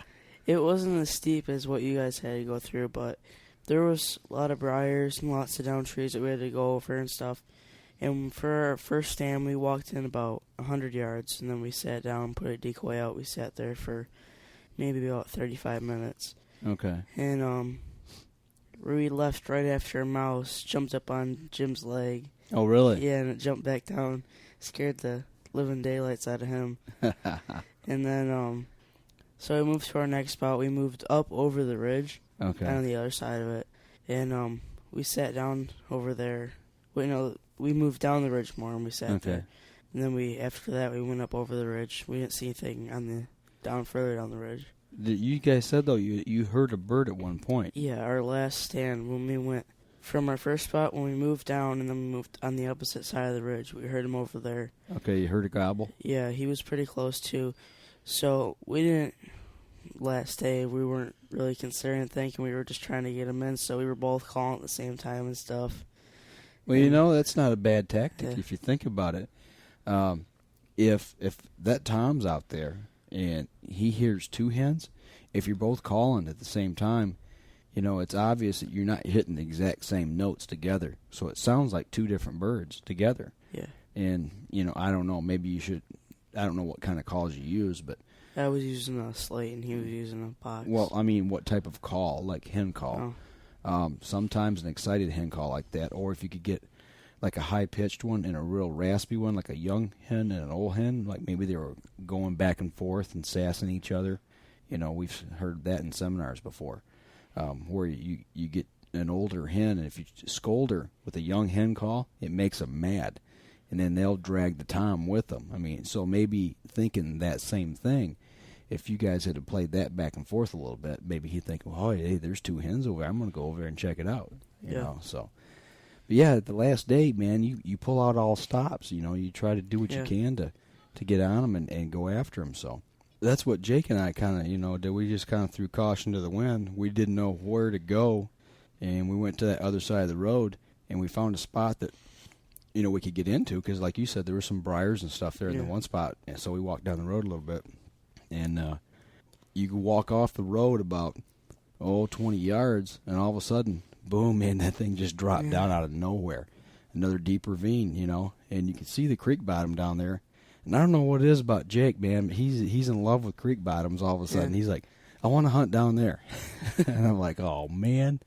It wasn't as steep as what you guys had to go through, but there was a lot of briars and lots of down trees that we had to go over and stuff. And for our first stand, we walked in about 100 yards, and then we sat down, put a decoy out. We sat there for maybe about 35 minutes. Okay. And we left right after a mouse jumped up on Jim's leg. Oh, really? Yeah, and it jumped back down, scared the living daylights out of him. And then, so we moved to our next spot. We moved up over the ridge. Okay. On the other side of it. And we sat down over there. We moved down the ridge more and we sat there. And then after that, we went up over the ridge. We didn't see anything further down the ridge. You guys said, though, you heard a bird at one point. Yeah, our last stand, when we went from our first spot, when we moved down and then we moved on the opposite side of the ridge, we heard him over there. Okay, you heard a gobble? Yeah, he was pretty close, too. So we didn't... Last day, we weren't really considering thinking. We were just trying to get him in, so we were both calling at the same time and stuff. Well, that's not a bad tactic Yeah. if you think about it. If that Tom's out there and he hears two hens, if you're both calling at the same time, it's obvious that you're not hitting the exact same notes together. So it sounds like two different birds together. Yeah. And, I don't know, maybe you should, I don't know what kind of calls you use, but I was using a slate and he was using a box. well, I mean, what type of call, like hen call? Sometimes an excited hen call like that, or if you could get like a high-pitched one and a real raspy one, like a young hen and an old hen, like maybe they were going back and forth and sassing each other. We've heard that in seminars before, where you get an older hen, and if you scold her with a young hen call, it makes them mad. And then they'll drag the tom with them. I mean, so maybe thinking that same thing, if you guys had played that back and forth a little bit, maybe he'd think, oh, hey, there's two hens over there. I'm going to go over there and check it out. You know, so. But yeah, the last day, man, you pull out all stops. You try to do what you can to get on them and go after them. So that's what Jake and I kind of, did. We just kind of threw caution to the wind. We didn't know where to go, and we went to that other side of the road, and we found a spot that, we could get into, because like you said, there were some briars and stuff there in the one spot. And so we walked down the road a little bit, and you could walk off the road about, 20 yards, and all of a sudden, boom, man, that thing just dropped down out of nowhere. Another deep ravine, and you could see the creek bottom down there. And I don't know what it is about Jake, man, but he's in love with creek bottoms all of a sudden. He's like, I want to hunt down there. And I'm like, oh, man,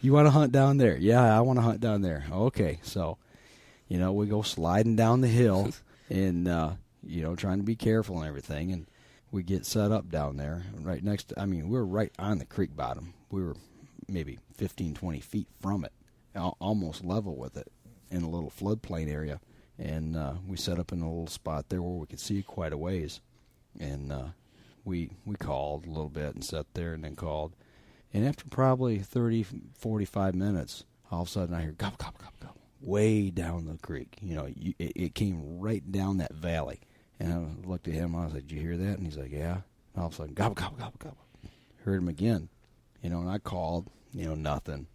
you want to hunt down there? Yeah, I want to hunt down there. Okay, so... we go sliding down the hill and, trying to be careful and everything. And we get set up down there right next to, we were right on the creek bottom. We were maybe 15, 20 feet from it, almost level with it in a little floodplain area. And we set up in a little spot there where we could see quite a ways. And we called a little bit and sat there and then called. And after probably 30, 45 minutes, all of a sudden I hear gobble, gobble, gobble, gobble. Way down the creek. It came right down that valley. And I looked at him. I was like, "Did you hear that?" And he's like, "Yeah." And all of a sudden, gobble, gobble, gobble, gobble. Heard him again. And I called, nothing.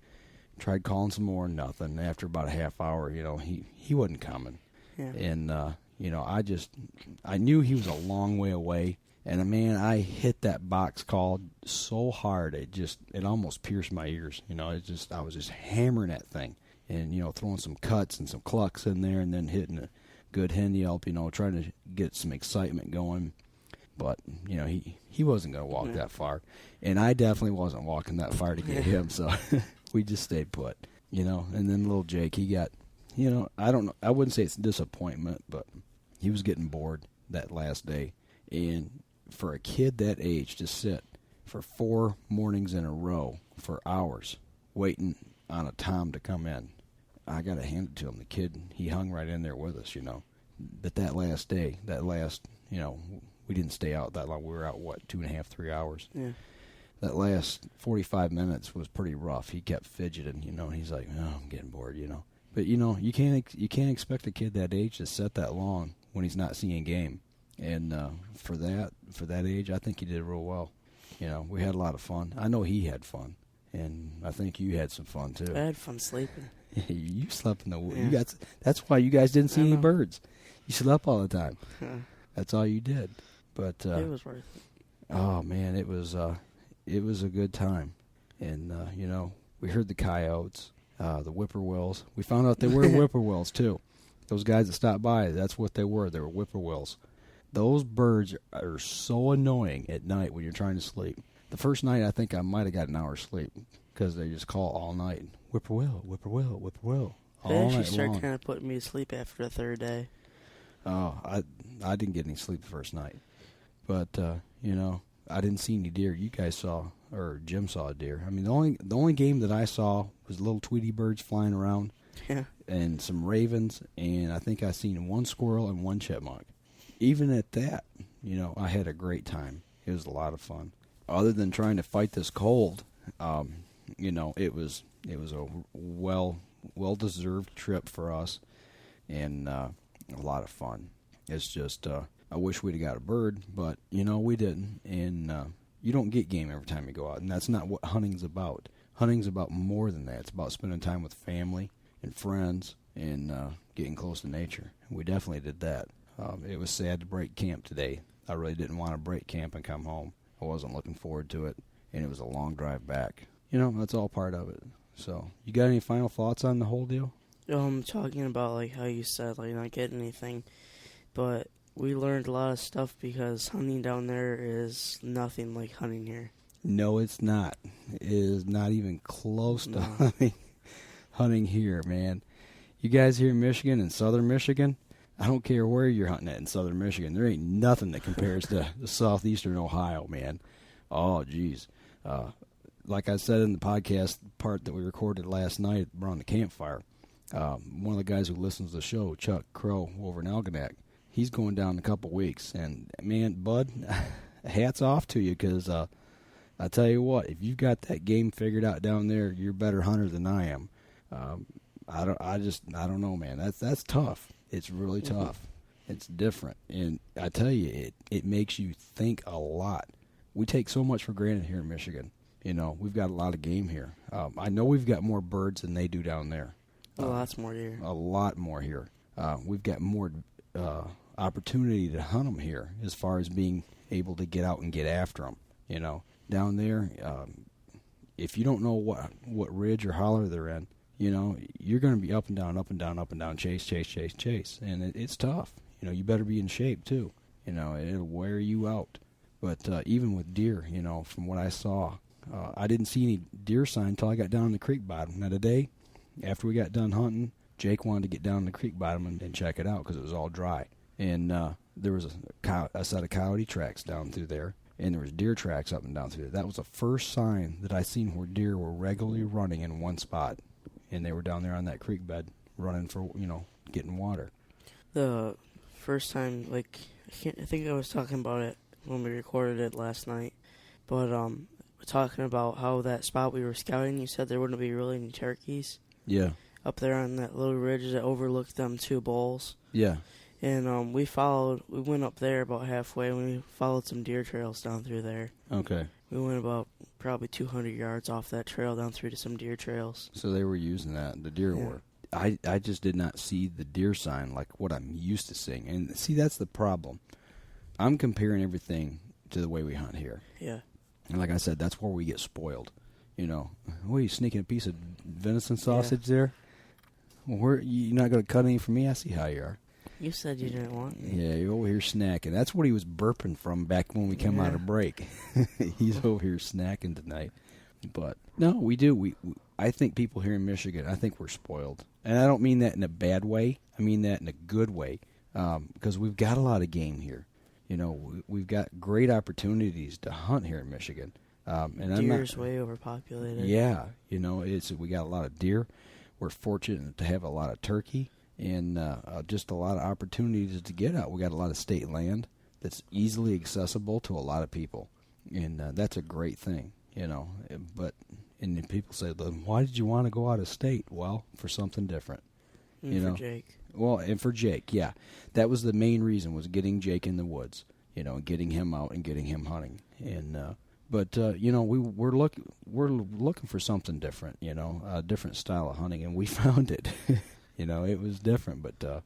Tried calling some more, nothing. After about a half hour, he wasn't coming. Yeah. And, I knew he was a long way away. And, man, I hit that box call so hard, it almost pierced my ears. I was just hammering that thing. And, throwing some cuts and some clucks in there and then hitting a good hen yelp, trying to get some excitement going. But, he wasn't going to walk that far. And I definitely wasn't walking that far to get him, so we just stayed put, And then little Jake, he got, I don't know, I wouldn't say it's disappointment, but he was getting bored that last day. And for a kid that age to sit for 4 mornings in a row for hours waiting on a tom to come in, I got to hand it to him. The kid, he hung right in there with us, But that last day, we didn't stay out that long. We were out, 2.5, 3 hours? Yeah. That last 45 minutes was pretty rough. He kept fidgeting, He's like, "Oh, I'm getting bored, But you can't expect a kid that age to sit that long when he's not seeing game. And for that age, I think he did real well. We had a lot of fun. I know he had fun, and I think you had some fun too. I had fun sleeping. You slept in the woods. Yeah. That's why you guys didn't see any know. birds. You slept all the time. Yeah. That's all you did. But It was worth it. oh man, it was a good time. And we heard the coyotes, the whippoorwills. We found out they were whippoorwills too. Those guys that stopped by, that's what they were. They were whippoorwills. Those birds are so annoying at night when you're trying to sleep. The first night, I think I might have got an hour's sleep because they just call all night. Whippoorwill, whippoorwill, whippoorwill. They All actually night started long. kind of putting me to sleep after the third day. Oh, I didn't get any sleep the first night. But, I didn't see any deer. You guys saw, or Jim saw a deer. I mean, the only game that I saw was little Tweety birds flying around. Yeah. And some ravens, and I think I seen one squirrel and one chipmunk. Even at that, I had a great time. It was a lot of fun. Other than trying to fight this cold, it was a well-deserved trip for us, and a lot of fun. It's just I wish we'd have got a bird, but we didn't. And you don't get game every time you go out, and that's not what hunting's about. Hunting's about more than that. It's about spending time with family and friends and getting close to nature. We definitely did that. It was sad to break camp today. I really didn't want to break camp and come home. I wasn't looking forward to it, and it was a long drive back. That's all part of it. So, you got any final thoughts on the whole deal? Talking about how you said not getting anything, but we learned a lot of stuff because hunting down there is nothing like hunting here. No, it's not. It is not even close to hunting here, man. You guys here in Michigan and southern Michigan, I don't care where you're hunting at in southern Michigan. There ain't nothing that compares to southeastern Ohio, man. Oh, geez. Like I said in the podcast part that we recorded last night around the campfire, one of the guys who listens to the show, Chuck Crow over in Algonac, he's going down in a couple weeks. And, man, bud, hats off to you because I tell you what, if you've got that game figured out down there, you're a better hunter than I am. I don't know, man. That's tough. It's really tough. It's different. And I tell you, it makes you think a lot. We take so much for granted here in Michigan. We've got a lot of game here. I know we've got more birds than they do down there. Lots more here. A lot more here. We've got more opportunity to hunt them here as far as being able to get out and get after them. Down there, if you don't know what ridge or holler they're in, you're going to be up and down, up and down, up and down, chase, chase, chase, chase. And it's tough. You better be in shape, too. It'll wear you out. But even with deer, from what I saw, I didn't see any deer sign until I got down in the creek bottom. Now, today, after we got done hunting, Jake wanted to get down in the creek bottom and check it out because it was all dry. And there was a set of coyote tracks down through there, and there was deer tracks up and down through there. That was the first sign that I seen where deer were regularly running in one spot. And they were down there on that creek bed running for, getting water. The first time, I think I was talking about it when we recorded it last night, but we're talking about how that spot we were scouting, you said there wouldn't be really any turkeys. Yeah. Up there on that little ridge that overlooked them two bowls. Yeah. And we went up there about halfway, and we followed some deer trails down through there. Okay. We went about probably 200 yards off that trail down through to some deer trails. So they were using that, the deer Yeah. were. I just did not see the deer sign like what I'm used to seeing. And see, that's the problem. I'm comparing everything to the way we hunt here. Yeah. And like I said, that's where we get spoiled. You know, what, are you sneaking a piece of venison sausage there? Well, you're not going to cut any for me? I see how you are. You said you didn't want any. Yeah, you're over here snacking. That's what he was burping from back when we came out of break. He's over here snacking tonight. But no, we do. I think people here in Michigan, I think we're spoiled. And I don't mean that in a bad way. I mean that in a good way. Because we've got a lot of game here. You know, we've got great opportunities to hunt here in Michigan. And Deer's way overpopulated. Yeah, you know, we got a lot of deer. We're fortunate to have a lot of turkey and just a lot of opportunities to get out. We got a lot of state land that's easily accessible to a lot of people, and that's a great thing, you know. And then people say, "Why did you want to go out of state?" Well, for something different, you know. For Jake. Well, and for Jake, yeah, that was the main reason, was getting Jake in the woods, you know, getting him out and getting him hunting, and. But you know, we're looking for something different, you know, a different style of hunting, and we found it. You know, it was different, but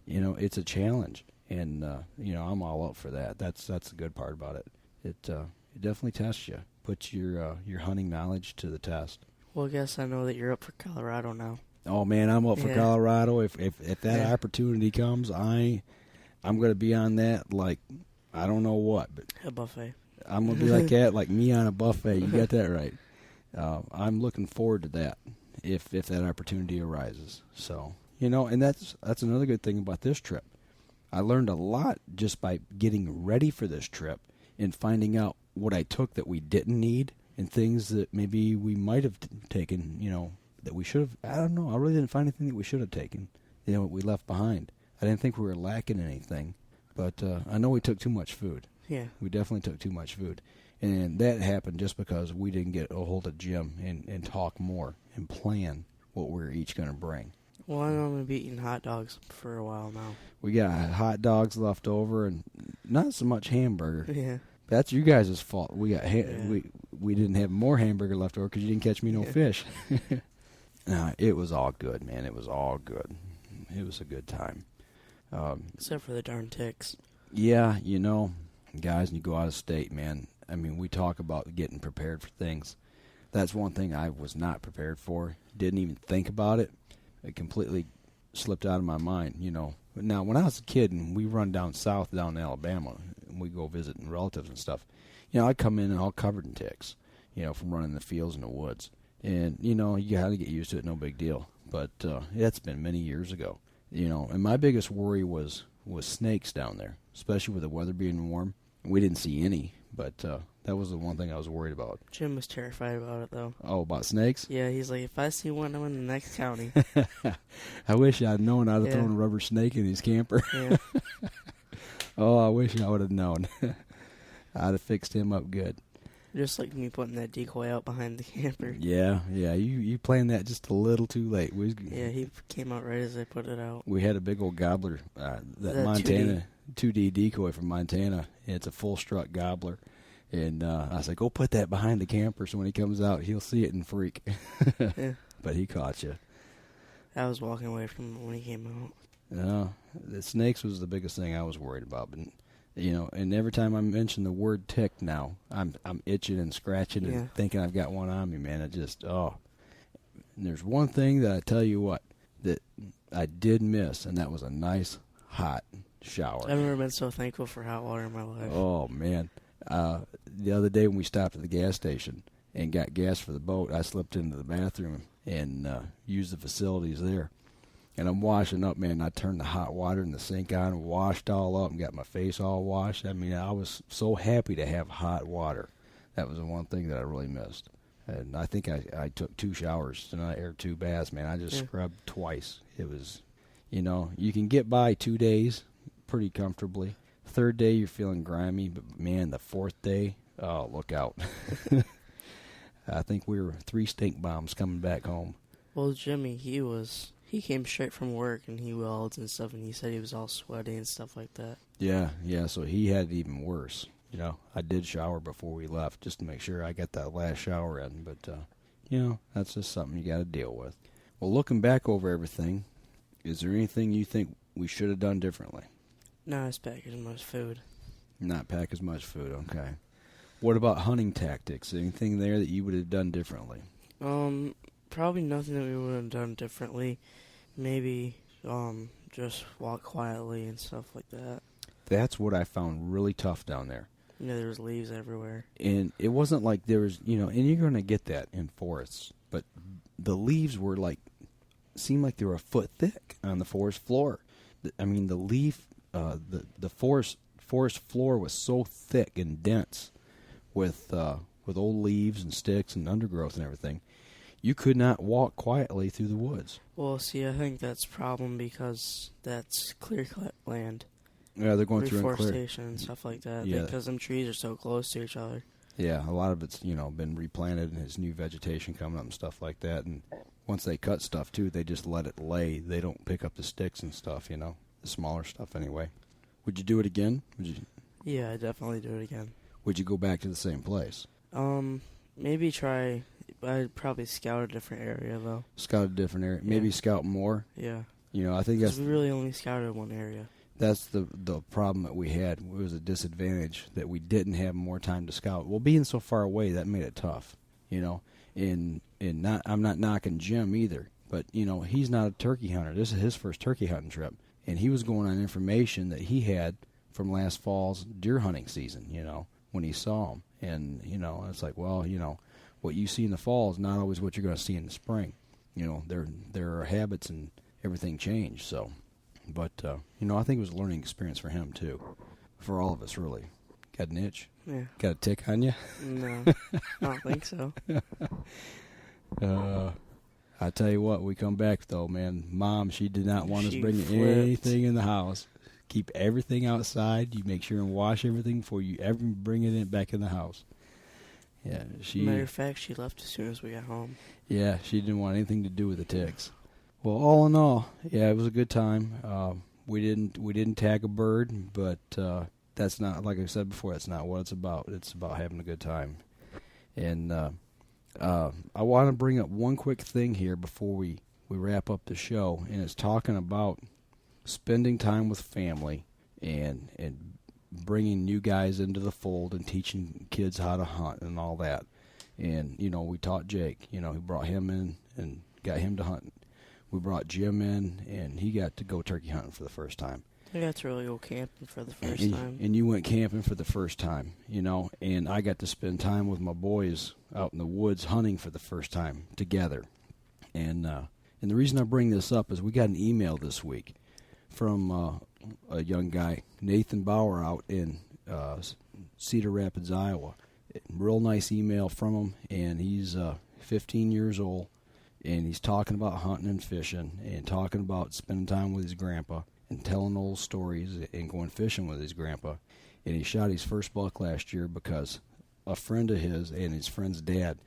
you know, it's a challenge, and you know, I'm all up for that. That's the good part about it. It definitely tests you, puts your hunting knowledge to the test. Well, I guess I know that you're up for Colorado now. Oh man, I'm up for Colorado. If that opportunity comes, I'm going to be on that like I don't know what, but A buffet. I'm going to be like that, like me on a buffet. You got that right. I'm looking forward to that if that opportunity arises. So, you know, and that's another good thing about this trip. I learned a lot just by getting ready for this trip and finding out what I took that we didn't need and things that maybe we might have taken, you know, that we should have. I don't know. I really didn't find anything that we should have taken, you know, what we left behind. I didn't think we were lacking anything, but I know we took too much food. Yeah. We definitely took too much food. And that happened just because we didn't get a hold of Jim and talk more and plan what we were each going to bring. Well, I know I'm going to be eating hot dogs for a while now. We got hot dogs left over and not so much hamburger. Yeah. That's you guys' fault. We got we didn't have more hamburger left over because you didn't catch me no fish. No, it was all good, man. It was all good. It was a good time. Except for the darn ticks. Yeah, you know, guys, when you go out of state, man, I mean, we talk about getting prepared for things. That's one thing I was not prepared for. Didn't even think about it. It completely slipped out of my mind, you know. Now, when I was a kid and we run down south, down in Alabama, and we go visiting relatives and stuff, you know, I'd come in all covered in ticks, you know, from running the fields and the woods. And, you know, you got to get used to it, no big deal. But that's been many years ago, you know. And my biggest worry was snakes down there, especially with the weather being warm. We didn't see any, but that was the one thing I was worried about. Jim was terrified about it, though. Oh, about snakes? Yeah, he's like, if I see one, I'm in the next county. I wish I'd known I'd have thrown a rubber snake in his camper. Yeah. Oh, I wish I would have known. I'd have fixed him up good. Just like me putting that decoy out behind the camper. Yeah. You planned that just a little too late. Yeah, he came out right as I put it out. We had a big old gobbler, that Montana 2D decoy from Montana. It's a full strut gobbler. And I said, go put that behind the camper so when he comes out, he'll see it and freak. Yeah. But he caught you. I was walking away from him when he came out. No, the snakes was the biggest thing I was worried about. But, you know, and every time I mention the word tick now, I'm itching and scratching and thinking I've got one on me, man. It just, And there's one thing that I tell you what, that I did miss, and that was a nice, hot shower. I've never been so thankful for hot water in my life. Oh, man. The other day when we stopped at the gas station and got gas for the boat, I slipped into the bathroom and used the facilities there. And I'm washing up, man. I turned the hot water in the sink on, washed all up, and got my face all washed. I mean, I was so happy to have hot water. That was the one thing that I really missed. And I think I took 2 showers tonight, or 2 baths, man. I just scrubbed twice. It was, you know, you can get by 2 days pretty comfortably. 3rd day, you're feeling grimy, but, man, the 4th day, oh, look out. I think we were 3 stink bombs coming back home. Well, Jimmy, he was He came straight from work and he welds and stuff, and he said he was all sweaty and stuff like that. Yeah, so he had it even worse. You know, I did shower before we left just to make sure I got that last shower in, but, you know, that's just something you got to deal with. Well, looking back over everything, is there anything you think we should have done differently? Not as pack as much food. Not pack as much food, okay. What about hunting tactics? Anything there that you would have done differently? Probably nothing that we would have done differently. Maybe, just walk quietly and stuff like that. That's what I found really tough down there. You know, there was leaves everywhere. And it wasn't like there was, you know, and you're going to get that in forests, but the leaves were like, seemed like they were a foot thick on the forest floor. I mean, the leaf, the forest floor was so thick and dense with old leaves and sticks and undergrowth and everything. You could not walk quietly through the woods. Well, see, I think that's a problem because that's clear-cut land. Yeah, they're going through and clear. Reforestation and stuff like that. Yeah. Because them trees are so close to each other. Yeah, a lot of it's, you know, been replanted and there's new vegetation coming up and stuff like that. And once they cut stuff, too, they just let it lay. They don't pick up the sticks and stuff, you know, the smaller stuff anyway. Would you do it again? Yeah, I'd definitely do it again. Would you go back to the same place? Maybe try. I'd probably scout a different area, though. Scout a different area. Yeah. Maybe scout more. Yeah. You know, I think that's... we really only scouted one area. That's the problem that we had. It was a disadvantage that we didn't have more time to scout. Well, being so far away, that made it tough. You know, I'm not knocking Jim either, but you know, he's not a turkey hunter. This is his first turkey hunting trip, and he was going on information that he had from last fall's deer hunting season. You know, when he saw them, and you know, it's like, well, you know, what you see in the fall is not always what you're going to see in the spring. You know, their habits and everything change. So. But, you know, I think it was a learning experience for him, too. For all of us, really. Got an itch? Yeah. Got a tick on you? No, I don't think so. I tell you what, we come back, though, man. Mom, she did not want us bringing flipped. anything in the house. Keep everything outside. You make sure and wash everything before you ever bring it back in the house. Yeah, Matter of fact, she left as soon as we got home. Yeah, she didn't want anything to do with the ticks. Well, all in all, yeah, it was a good time. We didn't tag a bird, but that's not, like I said before, that's not what it's about. It's about having a good time. And I want to bring up one quick thing here before we wrap up the show, and it's talking about spending time with family and bringing new guys into the fold and teaching kids how to hunt and all that. And, you know, we taught Jake, you know, we brought him in and got him to hunt. We brought Jim in, and he got to go turkey hunting for the first time. I got to really go camping for the first time. And you went camping for the first time, you know, and I got to spend time with my boys out in the woods hunting for the first time together. And the reason I bring this up is we got an email this week from a young guy, Nathan Bauer, out in Cedar Rapids, Iowa. Real nice email from him, and he's 15 years old. And he's talking about hunting and fishing and talking about spending time with his grandpa and telling old stories and going fishing with his grandpa. And he shot his first buck last year because a friend of his and his friend's dad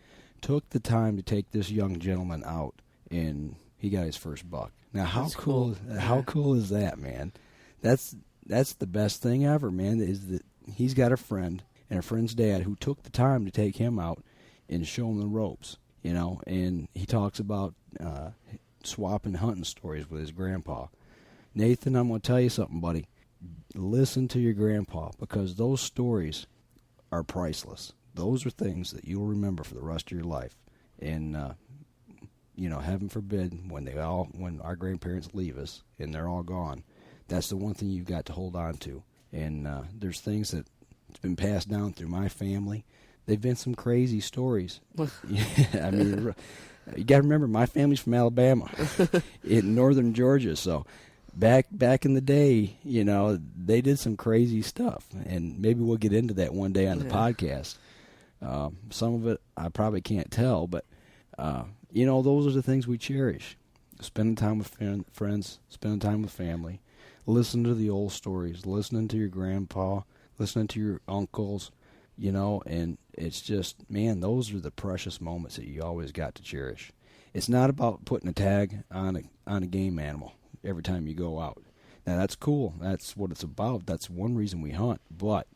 took the time to take this young gentleman out, and he got his first buck. Now, how cool is that, man? That's the best thing ever, man, is that he's got a friend and a friend's dad who took the time to take him out and show him the ropes. You know, and he talks about swapping hunting stories with his grandpa. Nathan, I'm going to tell you something, buddy. Listen to your grandpa, because those stories are priceless. Those are things that you'll remember for the rest of your life. And, you know, heaven forbid, when our grandparents leave us and they're all gone, that's the one thing you've got to hold on to. And there's things that's been passed down through my family. They've been some crazy stories. Yeah, I mean, you got to remember, my family's from Alabama, in northern Georgia. So back in the day, you know, they did some crazy stuff, and maybe we'll get into that one day on the podcast. Some of it I probably can't tell, but you know, those are the things we cherish: spending time with friends, spending time with family, listening to the old stories, listening to your grandpa, listening to your uncles. You know, and it's just, man, those are the precious moments that you always got to cherish. It's not about putting a tag on a game animal every time you go out. Now, that's cool. That's what it's about. That's one reason we hunt. But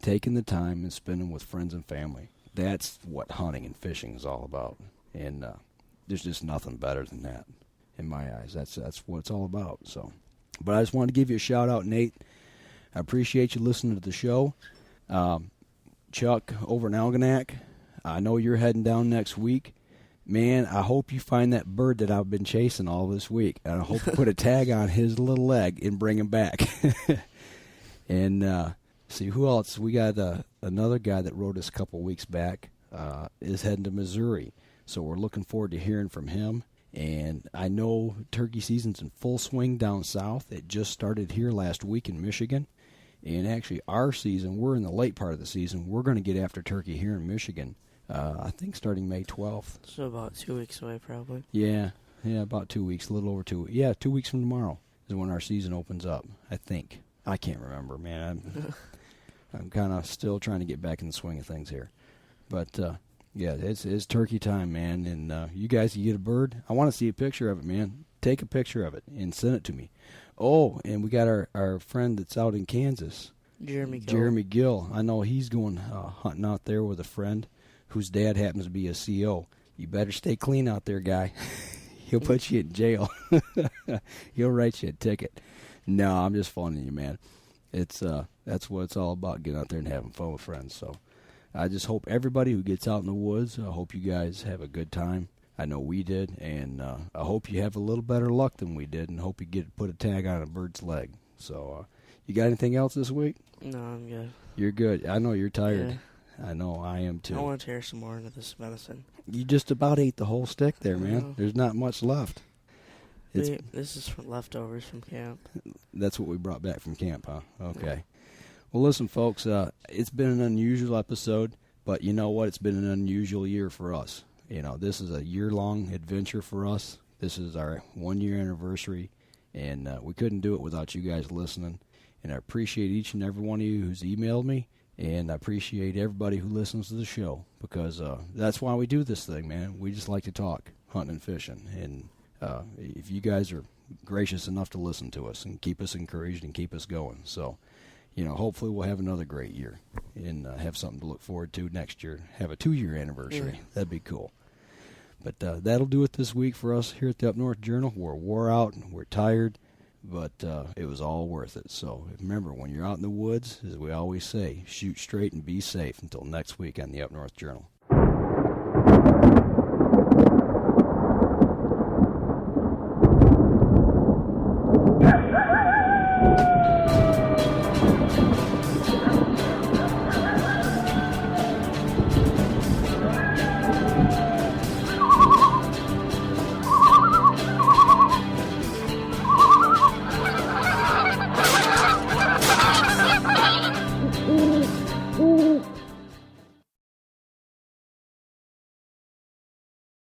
taking the time and spending with friends and family, that's what hunting and fishing is all about. And there's just nothing better than that in my eyes. That's what it's all about. So, but I just wanted to give you a shout out, Nate. I appreciate you listening to the show. Chuck over in Algonac, I know you're heading down next week. Man, I hope you find that bird that I've been chasing all this week. And I hope you put a tag on his little leg and bring him back. And see, who else? We got another guy that wrote us a couple weeks back is heading to Missouri. So we're looking forward to hearing from him. And I know turkey season's in full swing down south. It just started here last week in Michigan. And actually, our season, we're in the late part of the season. We're going to get after turkey here in Michigan, I think starting May 12th. So about 2 weeks away, probably. Yeah, about 2 weeks, a little over 2 weeks. Yeah, 2 weeks from tomorrow is when our season opens up, I think. I can't remember, man. I'm kind of still trying to get back in the swing of things here. But, yeah, it's turkey time, man. And you guys, you get a bird, I want to see a picture of it, man. Take a picture of it and send it to me. Oh, and we got our friend that's out in Kansas. Jeremy Gill. I know he's going hunting out there with a friend whose dad happens to be a CO. You better stay clean out there, guy. He'll put you in jail. He'll write you a ticket. No, I'm just phoning you, man. It's that's what it's all about, getting out there and having fun with friends. So I just hope everybody who gets out in the woods, I hope you guys have a good time. I know we did, and I hope you have a little better luck than we did, and hope you get to put a tag on a bird's leg. So, you got anything else this week? No, I'm good. You're good. I know you're tired. Yeah. I know I am too. I want to tear some more into this venison. You just about ate the whole stick there, man. know. There's not much left. This is from leftovers from camp. That's what we brought back from camp, huh? Okay. Yeah. Well, listen, folks, it's been an unusual episode, but you know what? It's been an unusual year for us. You know, this is a year-long adventure for us. This is our 1-year anniversary, and we couldn't do it without you guys listening. And I appreciate each and every one of you who's emailed me, and I appreciate everybody who listens to the show, because that's why we do this thing, man. We just like to talk hunting and fishing. And if you guys are gracious enough to listen to us and keep us encouraged and keep us going. So, you know, hopefully we'll have another great year and have something to look forward to next year. Have a 2-year anniversary. Yeah. That'd be cool. But that'll do it this week for us here at the Up North Journal. We're wore out and we're tired, but it was all worth it. So remember, when you're out in the woods, as we always say, shoot straight and be safe. Until next week on the Up North Journal.